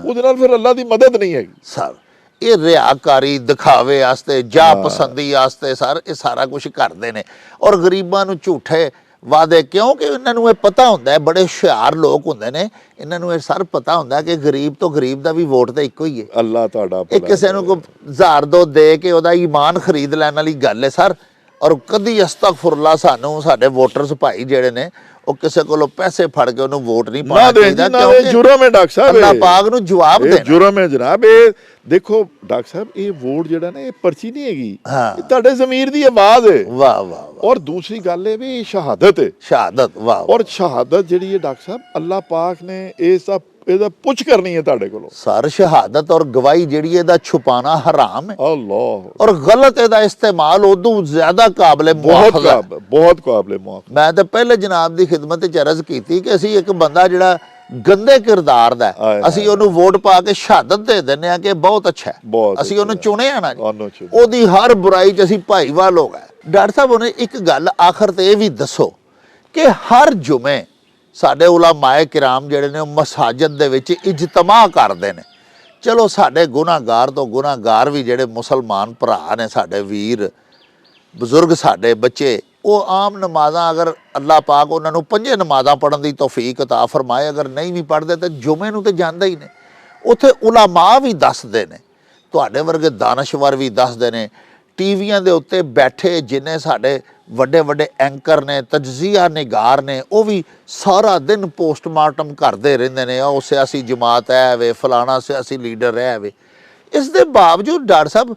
ਉਹਦੇ ਨਾਲ ਫਿਰ ਅੱਲਾ ਦੀ ਮਦਦ ਨਹੀਂ ਹੈਗੀ। ਸਰ ਇਹ ਰਿਆਕਾਰੀ, ਦਿਖਾਵੇ ਵਾਸਤੇ, ਜਾ ਪਸੰਦੀ ਵਾਸਤੇ ਸਰ ਇਹ ਸਾਰਾ ਕੁਝ ਕਰਦੇ ਨੇ ਔਰ ਗਰੀਬਾਂ ਨੂੰ ਝੂਠੇ ਵਾਅਦੇ, ਕਿਉਂਕਿ ਇਹਨਾਂ ਨੂੰ ਇਹ ਪਤਾ ਹੁੰਦਾ ਹੈ, ਬੜੇ ਹੁਸ਼ਿਆਰ ਲੋਕ ਹੁੰਦੇ ਨੇ, ਇਹਨਾਂ ਨੂੰ ਇਹ ਸਰ ਪਤਾ ਹੁੰਦਾ ਕਿ ਗਰੀਬ ਤੋਂ ਗਰੀਬ ਦਾ ਵੀ ਵੋਟ ਤਾਂ ਇੱਕੋ ਹੀ ਹੈ। ਅੱਲਾ ਤੁਹਾਡਾ ਇਹ ਕਿਸੇ ਨੂੰ ਕੋਈ 1000 ਦੇ ਕੇ ਉਹਦਾ ਈਮਾਨ ਖਰੀਦ ਲੈਣ ਵਾਲੀ ਗੱਲ ਹੈ ਸਰ। ਔਰ ਕਦੀ ਅਸਤਗਫੁਰਲਾ, ਸਾਨੂੰ ਸਾਡੇ ਵੋਟਰਸ ਭਾਈ ਜਿਹੜੇ ਨੇ ਉਹ ਕਿਸੇ ਕੋਲੋਂ ਪੈਸੇ ਫੜ ਕੇ ਉਹਨੂੰ ਵੋਟ ਨਹੀਂ ਪਾਉਣਾ ਚਾਹੀਦਾ, ਕਿਉਂਕਿ ਜੁਰਮ ਹੈ ਡਾਕਟਰ ਸਾਹਿਬ, ਅੱਲਾਹ ਪਾਕ ਨੂੰ ਜਵਾਬ ਦੇਣਾ ਜੁਰਮ ਹੈ ਜਨਾਬ। ਇਹ ਦੇਖੋ ਡਾਕਟਰ ਸਾਹਿਬ ਇਹ ਵੋਟ ਜਿਹੜਾ ਨਾ ਇਹ ਪਰਚੀ ਨਹੀਂ ਹੈਗੀ, ਇਹ ਤੁਹਾਡੇ ਜ਼ਮੀਰ ਦੀ ਆਵਾਜ਼ ਹੈ। ਵਾਹ ਵਾਹ। ਔਰ ਦੂਸਰੀ ਗੱਲ ਇਹ ਵੀ ਸ਼ਹਾਦਤ ਹੈ, ਸ਼ਹਾਦਤ। ਵਾਹ। ਔਰ ਸ਼ਹਾਦਤ ਜਿਹੜੀ ਹੈ ਡਾਕਟਰ ਸਾਹਿਬ ਅੱਲਾਹ ਪਾਕ ਨੇ ਇਹਦਾ ਪੁੱਛ ਕਰਨੀ ਹੈ ਤੁਹਾਡੇ ਕੋਲੋਂ ਸਰ। ਸ਼ਹਾਦਤ ਔਰ ਗਵਾਹੀ ਜਿਹੜੀ ਇਹਦਾ ਛੁਪਾਣਾ ਹਰਾਮ ਹੈ, ਅੱਲਾਹ, ਔਰ ਗਲਤ ਇਹਦਾ ਇਸਤੇਮਾਲ ਉਦੋਂ ਜ਼ਿਆਦਾ ਕਾਬਲੇ ਮੁਆਖਜ਼ਾ, ਬਹੁਤ ਕਾਬਲੇ ਮੁਆਖਜ਼ਾ। ਮੈਂ ਤਾਂ ਪਹਿਲੇ ਜਨਾਬ ਦੀ ਖਿਦਮਤ ਚ ਅਰਜ਼ ਕੀਤੀ ਕਿ ਅਸੀਂ ਇੱਕ ਬੰਦਾ ਜਿਹੜਾ ਗੰਦੇ ਕਿਰਦਾਰ ਦਾ ਅਸੀਂ ਉਹਨੂੰ ਵੋਟ ਪਾ ਕੇ ਸ਼ਹਾਦਤ ਦੇ ਦਿੰਦੇ ਆ ਕਿ ਬਹੁਤ ਅੱਛਾ ਹੈ, ਅਸੀਂ ਉਹਨੂੰ ਚੁਣਿਆ ਨਾ, ਉਹਦੀ ਹਰ ਬੁਰਾਈ ਚ ਅਸੀਂ ਭਾਈਵਾਲ ਹੋ ਗਏ। ਡਾਕਟਰ ਸਾਹਿਬ ਉਹਨੇ ਇੱਕ ਗੱਲ ਆਖਰ ਤੇ ਇਹ ਵੀ ਦੱਸੋ ਕਿ ਹਰ ਜੁਮੇ ਸਾਡੇ ਉਲਾਮਾਏ ਕਿਰਾਮ ਜਿਹੜੇ ਨੇ ਉਹ ਮਸਾਜਿਦ ਦੇ ਵਿੱਚ ਇਜਤਮਾ ਕਰਦੇ ਨੇ। ਚਲੋ ਸਾਡੇ ਗੁਨਾਹਗਾਰ ਤੋਂ ਗੁਨਾਹਗਾਰ ਵੀ ਜਿਹੜੇ ਮੁਸਲਮਾਨ ਭਰਾ ਨੇ, ਸਾਡੇ ਵੀਰ ਬਜ਼ੁਰਗ, ਸਾਡੇ ਬੱਚੇ, ਉਹ ਆਮ ਨਮਾਜ਼ਾਂ ਅਗਰ ਅੱਲਾਹ ਪਾਕ ਉਹਨਾਂ ਨੂੰ 5 ਨਮਾਜ਼ਾਂ ਪੜ੍ਹਨ ਦੀ ਤੌਫੀਕ ਅਤਾ ਫਰਮਾਏ, ਅਗਰ ਨਹੀਂ ਵੀ ਪੜ੍ਹਦੇ ਤਾਂ ਜੁਮੇ ਨੂੰ ਤੇ ਜਾਂਦੇ ਹੀ ਨੇ। ਉੱਥੇ ਉਲਾਮਾ ਵੀ ਦੱਸਦੇ ਨੇ, ਤੁਹਾਡੇ ਵਰਗੇ ਦਾਨਸ਼ਵਰ ਵੀ ਦੱਸਦੇ ਨੇ, ਟੀਵੀਆਂ ਦੇ ਉੱਤੇ ਬੈਠੇ ਜਿੰਨੇ ਸਾਡੇ ਵੱਡੇ ਵੱਡੇ ਐਂਕਰ ਨੇ, ਤਜਜ਼ੀਆ ਨਿਗਾਰ ਨੇ, ਉਹ ਵੀ ਸਾਰਾ ਦਿਨ ਪੋਸਟਮਾਰਟਮ ਕਰਦੇ ਰਹਿੰਦੇ ਨੇ, ਉਹ ਸਿਆਸੀ ਜਮਾਤ ਹੈ ਵੇ, ਫਲਾਣਾ ਸਿਆਸੀ ਲੀਡਰ ਹੈ ਵੇ। ਇਸ ਦੇ ਬਾਵਜੂਦ ਡਾਕਟਰ ਸਾਹਿਬ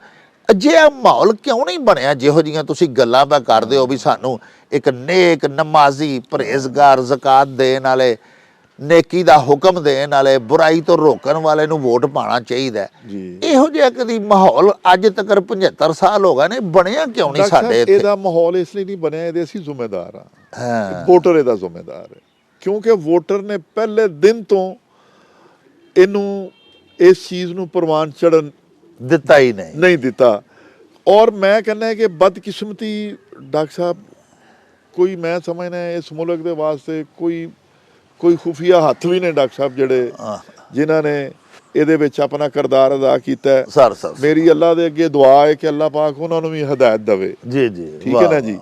ਅਜਿਹਾ ਮਾਹੌਲ ਕਿਉਂ ਨਹੀਂ ਬਣਿਆ ਜਿਹੋ ਜਿਹੀਆਂ ਤੁਸੀਂ ਗੱਲਾਂ ਪਾ ਕਰਦੇ ਹੋ ਵੀ ਸਾਨੂੰ ਇੱਕ ਨੇਕ, ਨਮਾਜ਼ੀ, ਪਰਹੇਜ਼ਗਾਰ, ਜ਼ਕਾਤ ਦੇਣ ਵਾਲੇ, ਨੇਕੀ ਦਾ ਹੁਕਮ ਦੇਣ ਵਾਲੇ, ਬੁਰਾਈ ਤੋਂ ਰੋਕਣ ਵਾਲੇ ਨੂੰ ਵੋਟ ਪਾਉਣਾ ਚਾਹੀਦਾ। ਇਹੋ ਜਿਹਾ ਕਦੀ ਮਾਹੌਲ ਅੱਜ ਤੱਕ 75 ਸਾਲ ਹੋ ਗਏ ਨੇ, ਬਣਿਆ ਕਿਉਂ ਨਹੀਂ ਸਾਡੇ ਇੱਥੇ? ਇਹਦਾ ਮਾਹੌਲ ਇਸ ਲਈ ਨਹੀਂ ਬਣਿਆ, ਇਹਦੇ ਅਸੀਂ ਜ਼ਿੰਮੇਦਾਰ ਹਾਂ, ਵੋਟਰ ਇਹਦਾ ਜ਼ਿੰਮੇਦਾਰ ਹੈ, ਕਿਉਂਕਿ ਵੋਟਰ ਨੇ ਪਹਿਲੇ ਦਿਨ ਤੋਂ ਇਹਨੂੰ ਇਸ ਚੀਜ਼ ਨੂੰ ਪ੍ਰਵਾਨ ਚੜਨ ਦਿੱਤਾ ਹੀ ਨਹੀਂ ਦਿੱਤਾ। ਔਰ ਮੈਂ ਕਹਿੰਦਾ ਕਿ ਬਦਕਿਸਮਤੀ ਡਾਕਟਰ ਸਾਹਿਬ, ਕੋਈ ਮੈਂ ਸਮਝਦਾ ਇਸ ਮੁਲਕ ਦੇ ਵਾਸਤੇ ਕੋਈ ਖੁਫੀਆ ਹੱਥ ਵੀ ਨੇ ਡਾਕਟਰ ਸਾਹਿਬ ਜਿਹੜੇ ਜਿਨ੍ਹਾਂ ਨੇ ਇਹਦੇ ਵਿੱਚ ਆਪਣਾ ਕਿਰਦਾਰ ਅਦਾ ਕੀਤਾ। ਸਰ ਮੇਰੀ ਅੱਲਾ ਦੇ ਅੱਗੇ ਦੁਆ ਹੈ ਕਿ ਅੱਲਾਹ ਪਾਕ ਉਹਨਾਂ ਨੂੰ ਵੀ ਹਦਾਇਤ ਦੇਵੇ। ਜੀ ਠੀਕ ਹੈ ਨਾ ਜੀ,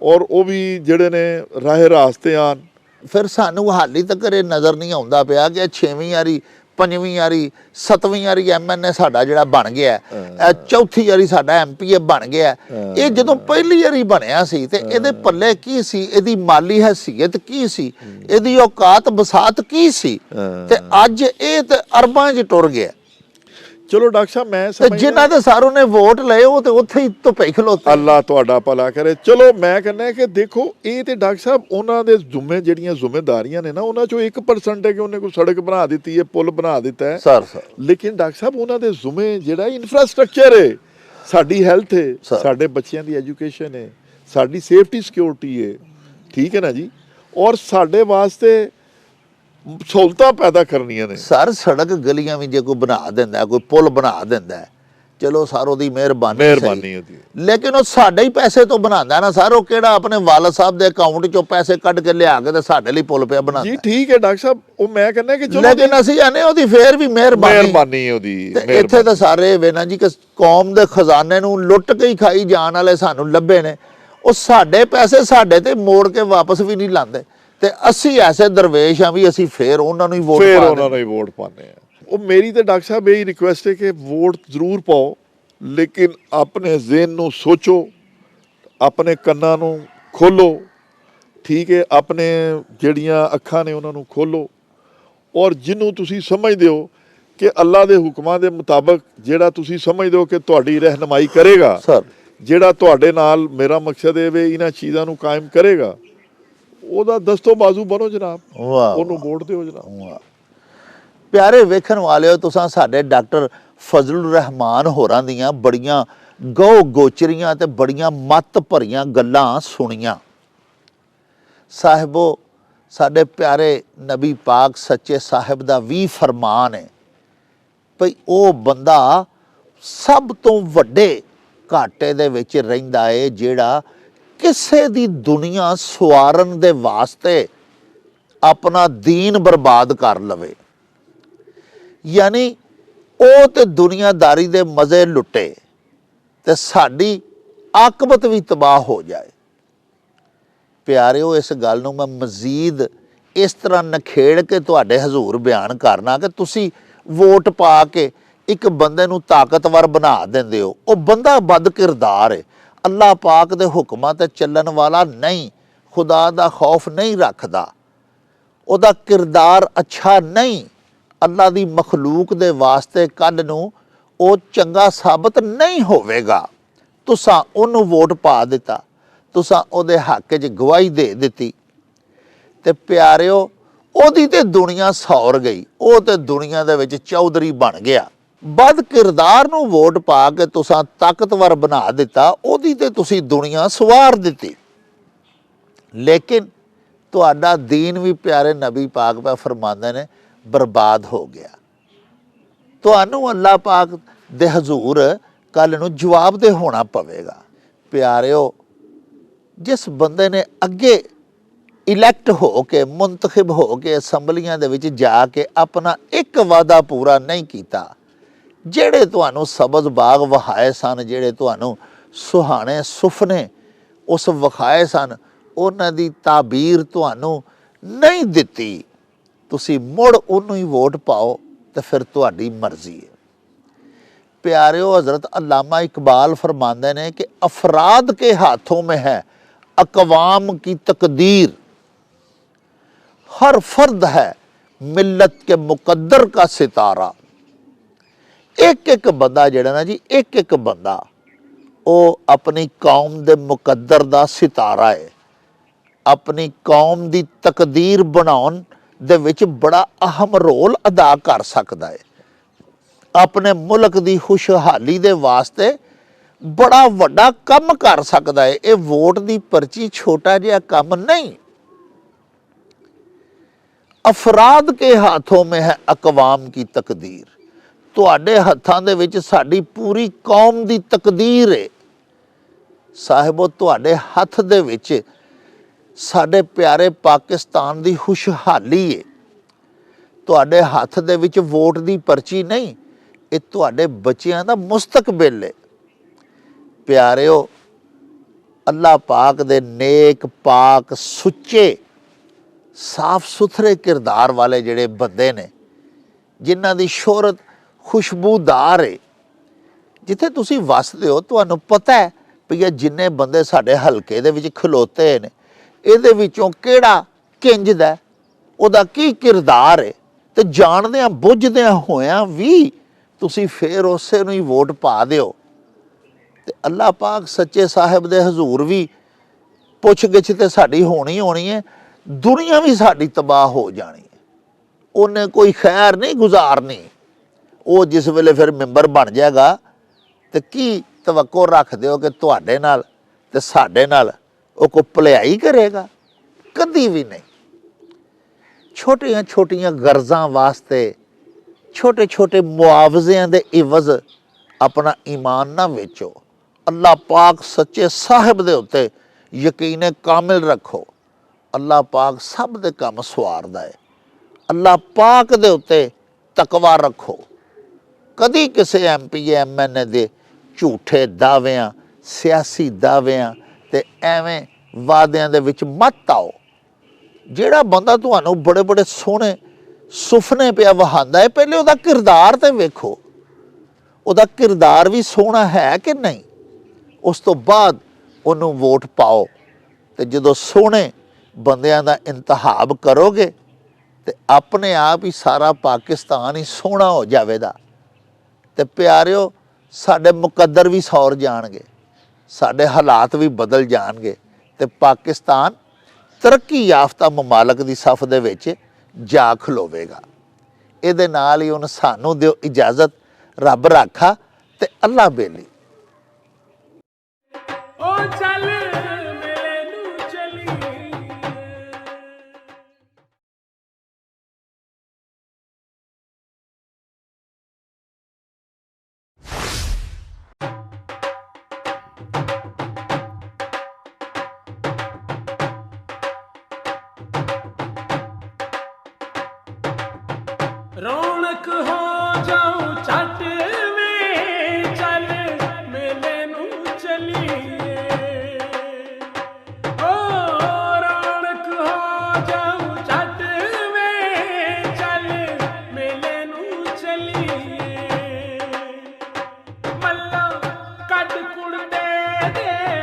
ਔਰ ਉਹ ਵੀ ਜਿਹੜੇ ਨੇ ਰਾਹੇ ਰਾਸਤੇ ਆਣ। ਫਿਰ ਸਾਨੂੰ ਹਾਲੀ ਤੱਕ ਇਹ ਨਜ਼ਰ ਨਹੀਂ ਆਉਂਦਾ ਪਿਆ ਕਿ 6ਵੀਂ ਵਾਰੀ, 5ਵੀਂ ਵਾਰੀ, 7ਵੀਂ ਵਾਰੀ ਐਮਐਨਏ ਸਾਡਾ ਜਿਹੜਾ ਬਣ ਗਿਆ, ਇਹ 4ਥੀ ਵਾਰੀ ਸਾਡਾ ਐਮਪੀਏ ਬਣ ਗਿਆ। ਇਹ ਜਦੋਂ ਪਹਿਲੀ ਵਾਰੀ ਬਣਿਆ ਸੀ ਤੇ ਇਹਦੇ ਪੱਲੇ ਕੀ ਸੀ, ਇਹਦੀ ਮਾਲੀ ਹੈਸੀਅਤ ਕੀ ਸੀ, ਇਹਦੀ ਔਕਾਤ ਬਸਾਤ ਕੀ ਸੀ, ਤੇ ਅੱਜ ਇਹ ਤੇ ਅਰਬਾਂ 'ਚ ਟੁਰ ਗਿਆ। ਚਲੋ ਡਾਕਟਰ ਸਾਹਿਬ ਮੈਂ ਸਮਝਦਾ ਜਿਨ੍ਹਾਂ ਦੇ ਸਾਰੋਂ ਨੇ ਵੋਟ ਲਏ ਉਹ ਤੇ ਉੱਥੇ ਹੀ ਧੁੱਪੇ ਖਲੋਤੇ। ਅੱਲਾਹ ਤੁਹਾਡਾ ਭਲਾ ਕਰੇ। ਚਲੋ ਮੈਂ ਕਹਿੰਦਾ ਕਿ ਦੇਖੋ ਇਹ ਤੇ ਡਾਕਟਰ ਸਾਹਿਬ ਉਹਨਾਂ ਦੇ ਜਿਹੜੀਆਂ ਜ਼ਿੰਮੇਦਾਰੀਆਂ ਨੇ ਨਾ, ਉਹਨਾਂ ਚੋਂ 1% ਹੈ ਕਿ ਉਹਨੇ ਕੋਈ ਸੜਕ ਬਣਾ ਦਿੱਤੀ ਹੈ, ਪੁਲ ਬਣਾ ਦਿੱਤਾ ਹੈ ਸਰ। ਲੇਕਿਨ ਡਾਕਟਰ ਸਾਹਿਬ ਉਹਨਾਂ ਦੇ ਜ਼ਿੰਮੇ ਜਿਹੜਾ ਇਨਫਰਾਸਟ੍ਰਕਚਰ ਹੈ, ਸਾਡੀ ਹੈਲਥ ਹੈ, ਸਾਡੇ ਬੱਚਿਆਂ ਦੀ ਐਜੂਕੇਸ਼ਨ ਹੈ, ਸਾਡੀ ਸੇਫਟੀ ਸਿਕਿਉਰਿਟੀ ਹੈ, ਠੀਕ ਹੈ ਨਾ ਜੀ, ਔਰ ਸਾਡੇ ਵਾਸਤੇ ਸਹੂਲਤਾਂ ਪੈਦਾ ਕਰਨੀਆਂ ਨੇ। ਸਰ ਸੜਕ ਗਲੀਆਂ ਵੀ ਜੇ ਕੋਈ ਬਣਾ ਦਿੰਦਾ, ਕੋਈ ਪੁਲ ਬਣਾ ਦਿੰਦਾ, ਚਲੋ ਸਰ ਉਹਦੀ ਮਿਹਰਬਾਨੀ ਹੁੰਦੀ, ਲੇਕਿਨ ਉਹ ਸਾਡੇ ਹੀ ਪੈਸੇ ਤੋਂ ਬਣਾਉਂਦਾ ਨਾ ਸਰ। ਉਹ ਕਿਹੜਾ ਆਪਣੇ ਵਾਲਦ ਸਾਹਿਬ ਦੇ ਅਕਾਊਂਟ ਚੋਂ ਪੈਸੇ ਕੱਢ ਕੇ ਲਿਆ ਕੇ ਤੇ ਸਾਡੇ ਲਈ ਪੁਲ ਪਿਆ ਬਣਾਉਂਦਾ? ਜੀ ਠੀਕ ਹੈ ਡਾਕਟਰ ਸਾਹਿਬ, ਉਹ ਮੈਂ ਕਹਿੰਦਾ ਕਿ ਚਲੋ, ਲੇਕਿਨ ਅਸੀਂ ਆਨੇ ਉਹਦੀ ਫੇਰ ਵੀ ਮਿਹਰਬਾਨੀ ਉਹਦੀ। ਇੱਥੇ ਤਾਂ ਸਾਰੇ ਵੇਨਾ ਜੀ ਕਿ ਕੌਮ ਦੇ ਖਜ਼ਾਨੇ ਨੂੰ ਲੁੱਟ ਕੇ ਹੀ ਖਾਈ ਜਾਣ ਵਾਲੇ ਸਾਨੂੰ ਲੱਭੇ ਨੇ। ਉਹ ਸਾਡੇ ਪੈਸੇ ਸਾਡੇ ਤੇ ਮੋੜ ਕੇ ਵਾਪਸ ਵੀ ਨਹੀਂ ਲਾਉਂਦੇ, ਤੇ ਅਸੀਂ ਐਸੇ ਦਰਵੇਸ਼ ਆ ਵੀ ਅਸੀਂ ਫੇਰ ਉਹਨਾਂ ਨੂੰ ਹੀ ਵੋਟ ਪਾਉਂਦੇ ਆ। ਉਹ ਮੇਰੀ ਤਾਂ ਡਾਕਟਰ ਸਾਹਿਬ ਇਹੀ ਰਿਕੁਐਸਟ ਹੈ ਕਿ ਵੋਟ ਜ਼ਰੂਰ ਪਾਓ, ਲੇਕਿਨ ਆਪਣੇ ਜ਼ਿਹਨ ਨੂੰ ਸੋਚੋ, ਆਪਣੇ ਕੰਨਾਂ ਨੂੰ ਖੋਲੋ, ਠੀਕ ਹੈ, ਆਪਣੇ ਜਿਹੜੀਆਂ ਅੱਖਾਂ ਨੇ ਉਹਨਾਂ ਨੂੰ ਖੋਲੋ, ਔਰ ਜਿਹਨੂੰ ਤੁਸੀਂ ਸਮਝਦੇ ਹੋ ਕਿ ਅੱਲਾ ਦੇ ਹੁਕਮਾਂ ਦੇ ਮੁਤਾਬਕ, ਜਿਹੜਾ ਤੁਸੀਂ ਸਮਝਦੇ ਹੋ ਕਿ ਤੁਹਾਡੀ ਰਹਿਨਮਾਈ ਕਰੇਗਾ, ਸਰ ਜਿਹੜਾ ਤੁਹਾਡੇ ਨਾਲ, ਮੇਰਾ ਮਕਸਦ ਇਹ ਵੇ ਇਹਨਾਂ ਚੀਜ਼ਾਂ ਨੂੰ ਕਾਇਮ ਕਰੇਗਾ, ਉਹਦਾ ਦਸਤੋ ਬਾਜ਼ੂ ਬਣੋ ਜਨਾਬ, ਵਾਹ ਉਹਨੂੰ ਵੋਟ ਦਿਓ ਜਨਾਬ। ਵਾਹ। ਪਿਆਰੇ ਵੇਖਣ ਵਾਲਿਓ, ਤੁਸੀਂ ਸਾਡੇ ਡਾਕਟਰ ਫਜ਼ਲੁਰ ਰਹਿਮਾਨ ਹੋਰਾਂ ਦੀਆਂ ਬੜੀਆਂ ਗਹੁ ਗੋਚਰੀਆਂ ਤੇ ਬੜੀਆਂ ਮੱਤ ਭਰੀਆਂ ਗੱਲਾਂ ਸੁਣੀਆਂ। ਸਾਹਿਬੋ, ਸਾਡੇ ਪਿਆਰੇ ਨਬੀ ਪਾਕ ਸੱਚੇ ਸਾਹਿਬ ਦਾ ਵੀ ਫਰਮਾਨ ਹੈ ਭਈ ਉਹ ਬੰਦਾ ਸਭ ਤੋਂ ਵੱਡੇ ਘਾਟੇ ਦੇ ਵਿੱਚ ਰਹਿੰਦਾ ਹੈ ਜਿਹੜਾ ਕਿਸੇ ਦੀ ਦੁਨੀਆ ਸਵਾਰਨ ਦੇ ਵਾਸਤੇ ਆਪਣਾ ਦੀਨ ਬਰਬਾਦ ਕਰ ਲਵੇ। ਯਾਨੀ ਉਹ ਤੇ ਦੁਨੀਆਦਾਰੀ ਦੇ ਮਜ਼ੇ ਲੁੱਟੇ ਤੇ ਸਾਡੀ ਆਕਬਤ ਵੀ ਤਬਾਹ ਹੋ ਜਾਏ। ਪਿਆਰਿਓ, ਇਸ ਗੱਲ ਨੂੰ ਮੈਂ ਮਜ਼ੀਦ ਇਸ ਤਰ੍ਹਾਂ ਨਖੇੜ ਕੇ ਤੁਹਾਡੇ ਹਜ਼ੂਰ ਬਿਆਨ ਕਰਨਾ ਕਿ ਤੁਸੀਂ ਵੋਟ ਪਾ ਕੇ ਇੱਕ ਬੰਦੇ ਨੂੰ ਤਾਕਤਵਰ ਬਣਾ ਦਿੰਦੇ ਹੋ। ਉਹ ਬੰਦਾ ਬਦ ਕਿਰਦਾਰ ਹੈ, ਅੱਲਾਹ ਪਾਕ ਦੇ ਹੁਕਮਾਂ ਤੇ ਚੱਲਣ ਵਾਲਾ ਨਹੀਂ, ਖੁਦਾ ਦਾ ਖੌਫ ਨਹੀਂ ਰੱਖਦਾ, ਉਹਦਾ ਕਿਰਦਾਰ ਅੱਛਾ ਨਹੀਂ, ਅੱਲਾ ਦੀ ਮਖਲੂਕ ਦੇ ਵਾਸਤੇ ਕੱਲ੍ਹ ਨੂੰ ਉਹ ਚੰਗਾ ਸਾਬਤ ਨਹੀਂ ਹੋਵੇਗਾ। ਤੁਸਾਂ ਉਹਨੂੰ ਵੋਟ ਪਾ ਦਿੱਤਾ, ਤੁਸਾਂ ਉਹਦੇ ਹੱਕ 'ਚ ਗਵਾਹੀ ਦੇ ਦਿੱਤੀ ਤੇ ਪਿਆਰਿਓ, ਉਹਦੀ ਤੇ ਦੁਨੀਆ ਸੌਰ ਗਈ, ਉਹ ਤੇ ਦੁਨੀਆ ਦੇ ਵਿੱਚ ਚੌਧਰੀ ਬਣ ਗਿਆ। ਬਦ ਕਿਰਦਾਰ ਨੂੰ ਵੋਟ ਪਾ ਕੇ ਤੁਸਾਂ ਤਾਕਤਵਰ ਬਣਾ ਦਿੱਤਾ, ਉਹਦੀ ਤੇ ਤੁਸੀਂ ਦੁਨੀਆ ਸਵਾਰ ਦਿੱਤੀ। ਲੇਕਿਨ ਤੁਹਾਡਾ ਦੀਨ ਵੀ ਪਿਆਰੇ ਨਬੀ ਪਾਕ ਪਾ ਫਰਮਾਉਂਦੇ ਨੇ ਬਰਬਾਦ ਹੋ ਗਿਆ। ਤੁਹਾਨੂੰ ਅੱਲਾਹ ਪਾਕ ਦੇ ਹਜ਼ੂਰ ਕੱਲ੍ਹ ਨੂੰ ਜਵਾਬਦੇਹ ਹੋਣਾ ਪਵੇਗਾ। ਪਿਆਰਿਓ, ਜਿਸ ਬੰਦੇ ਨੇ ਅੱਗੇ ਇਲੈਕਟ ਹੋ ਕੇ, ਮੁੰਤਖਬ ਹੋ ਕੇ ਅਸੈਂਬਲੀਆਂ ਦੇ ਵਿੱਚ ਜਾ ਕੇ ਆਪਣਾ ਇੱਕ ਵਾਅਦਾ ਪੂਰਾ ਨਹੀਂ ਕੀਤਾ, ਜਿਹੜੇ ਤੁਹਾਨੂੰ ਸਬਜ਼ ਬਾਗ ਵਿਖਾਏ ਸਨ, ਜਿਹੜੇ ਤੁਹਾਨੂੰ ਸੁਹਾਣੇ ਸੁਫਨੇ ਉਸ ਵਿਖਾਏ ਸਨ, ਉਹਨਾਂ ਦੀ ਤਾਬੀਰ ਤੁਹਾਨੂੰ ਨਹੀਂ ਦਿੱਤੀ, ਤੁਸੀਂ ਮੁੜ ਉਹਨੂੰ ਹੀ ਵੋਟ ਪਾਓ ਤੇ ਫਿਰ ਤੁਹਾਡੀ ਮਰਜ਼ੀ ਹੈ। प्यारे हज़रत अल्लामा इकबाल फरमाते हैं कि अफराद के हाथों में है अक़वाम की तकदीर, हर फर्द है मिल्लत के मुकद्दर का सितारा। एक एक बंदा जिहड़ा ना जी, एक एक बंदा वो अपनी कौम दे मुकद्दर दा सितारा है, अपनी कौम दी तकदीर बनाउण दे विच बड़ा अहम रोल अदा कर सकदा है, अपने मुल्क दी खुशहाली दे वास्ते बड़ा वड्डा काम कर सकदा है। ये वोट दी पर्ची छोटा जिहा काम नहीं। अफराद के हाथों में है अकवाम की तकदीर, तुहाडे हत्थां दे विच साडी पूरी कौम दी तकदीर है। साहिबो तुहाडे हत्थ दे विच साडे प्यारे पाकिस्तान दी खुशहाली है, तुहाडे हत्थ दे विच वोट दी पर्ची नहीं, ये तुहाडे बच्चियां दा मुस्तकबिल है। प्यारेओ, अल्लाह पाक दे नेक पाक सुच्चे साफ सुथरे किरदार वाले जिहड़े बंदे ने, जिन्हां दी शोहरत खुशबूदार है, जिथे तुसी वसदे हो तुहानू पता है भी जिन्ने बंदे साडे हलके दे विच खलोते ने, इहदे विचों किहड़ा किंजदा, उहदा की किरदार है, ते जाणदियां बुझदियां होइयां भी तुसी फिर उसे नूं ही वोट पा दिओ ते अल्लाह पाक सच्चे साहिब दे हजूर भी पुछ गिछ ते साडी होनी होनी है, दुनिया भी साडी तबाह हो जानी है। उन्हें कोई खैर नहीं गुजारनी। वो जिस वेले फिर मैंबर बन जाएगा तो की तवक्को रख दिओ कि तुहाडे नाल ते साडे नाल वो कोई भलाई करेगा? कदी भी नहीं। छोटियां छोटियां गर्जां वास्ते, छोटे छोटे मुआवज़ियां दे इवज़ अपना ईमान ना वेचो। अल्लाह पाक सच्चे साहिब दे उत्ते यकीन कामिल रखो। अल्लाह पाक सब दे काम सवारदा है। अल्लाह पाक दे उत्ते तकवा रखो। कदी किसी MP MNA दे झूठे दावियां, सियासी दावियां ते एवें वादियां दे विच मत आओ। जिहड़ा बंदा तुहानू बड़े बड़े सोहने ਸੁਫਨੇ ਪਿਆ ਵਹਾਉਂਦਾ ਹੈ, ਪਹਿਲੇ ਉਹਦਾ ਕਿਰਦਾਰ ਤੇ ਵੇਖੋ, ਉਹਦਾ ਕਿਰਦਾਰ ਵੀ ਸੋਹਣਾ ਹੈ ਕਿ ਨਹੀਂ। ਉਸ ਤੋਂ ਬਾਅਦ ਉਹਨੂੰ ਵੋਟ ਪਾਓ। ਤੇ ਜਦੋਂ ਸੋਹਣੇ ਬੰਦਿਆਂ ਦਾ ਇੰਤਖਾਬ ਕਰੋਗੇ ਤੇ ਆਪਣੇ ਆਪ ਹੀ ਸਾਰਾ ਪਾਕਿਸਤਾਨ ਹੀ ਸੋਹਣਾ ਹੋ ਜਾਵੇਗਾ। ਤੇ ਪਿਆਰਿਓ, ਸਾਡੇ ਮੁਕੱਦਰ ਵੀ ਸੌਰ ਜਾਣਗੇ, ਸਾਡੇ ਹਾਲਾਤ ਵੀ ਬਦਲ ਜਾਣਗੇ ਤੇ ਪਾਕਿਸਤਾਨ ਤਰੱਕੀ ਯਾਫਤਾ ਮਮਾਲਕ ਦੀ ਸਫ ਦੇ ਵਿੱਚ ਜਾ ਖਲੋਵੇਗਾ। ਇਹਦੇ ਨਾਲ ਹੀ ਹੁਣ ਸਾਨੂੰ ਦਿਓ ਇਜਾਜ਼ਤ, ਰੱਬ ਰਾਖਾ ਤੇ ਅੱਲਾ ਬੇਲੀ। ਓ ਚੱਲ ਮੇਲੇ ਨੂੰ ਚਲੀਏ। ਰੌਣਕ ਹੋ ਜਾਊ ਛੱਟ ਵੇ, ਚੱਲ ਮੇਲੇ ਨੂੰ ਚਲੀਏ। ਓ ਰੌਣਕ ਹੋ ਜਾਊ ਛੱਟ ਵੇ, ਚੱਲ ਮੇਲੇ ਨੂੰ ਚਲੀਏ। ਮੱਲਾ ਕੱਢ ਕੁੜਦੇ ਦੇ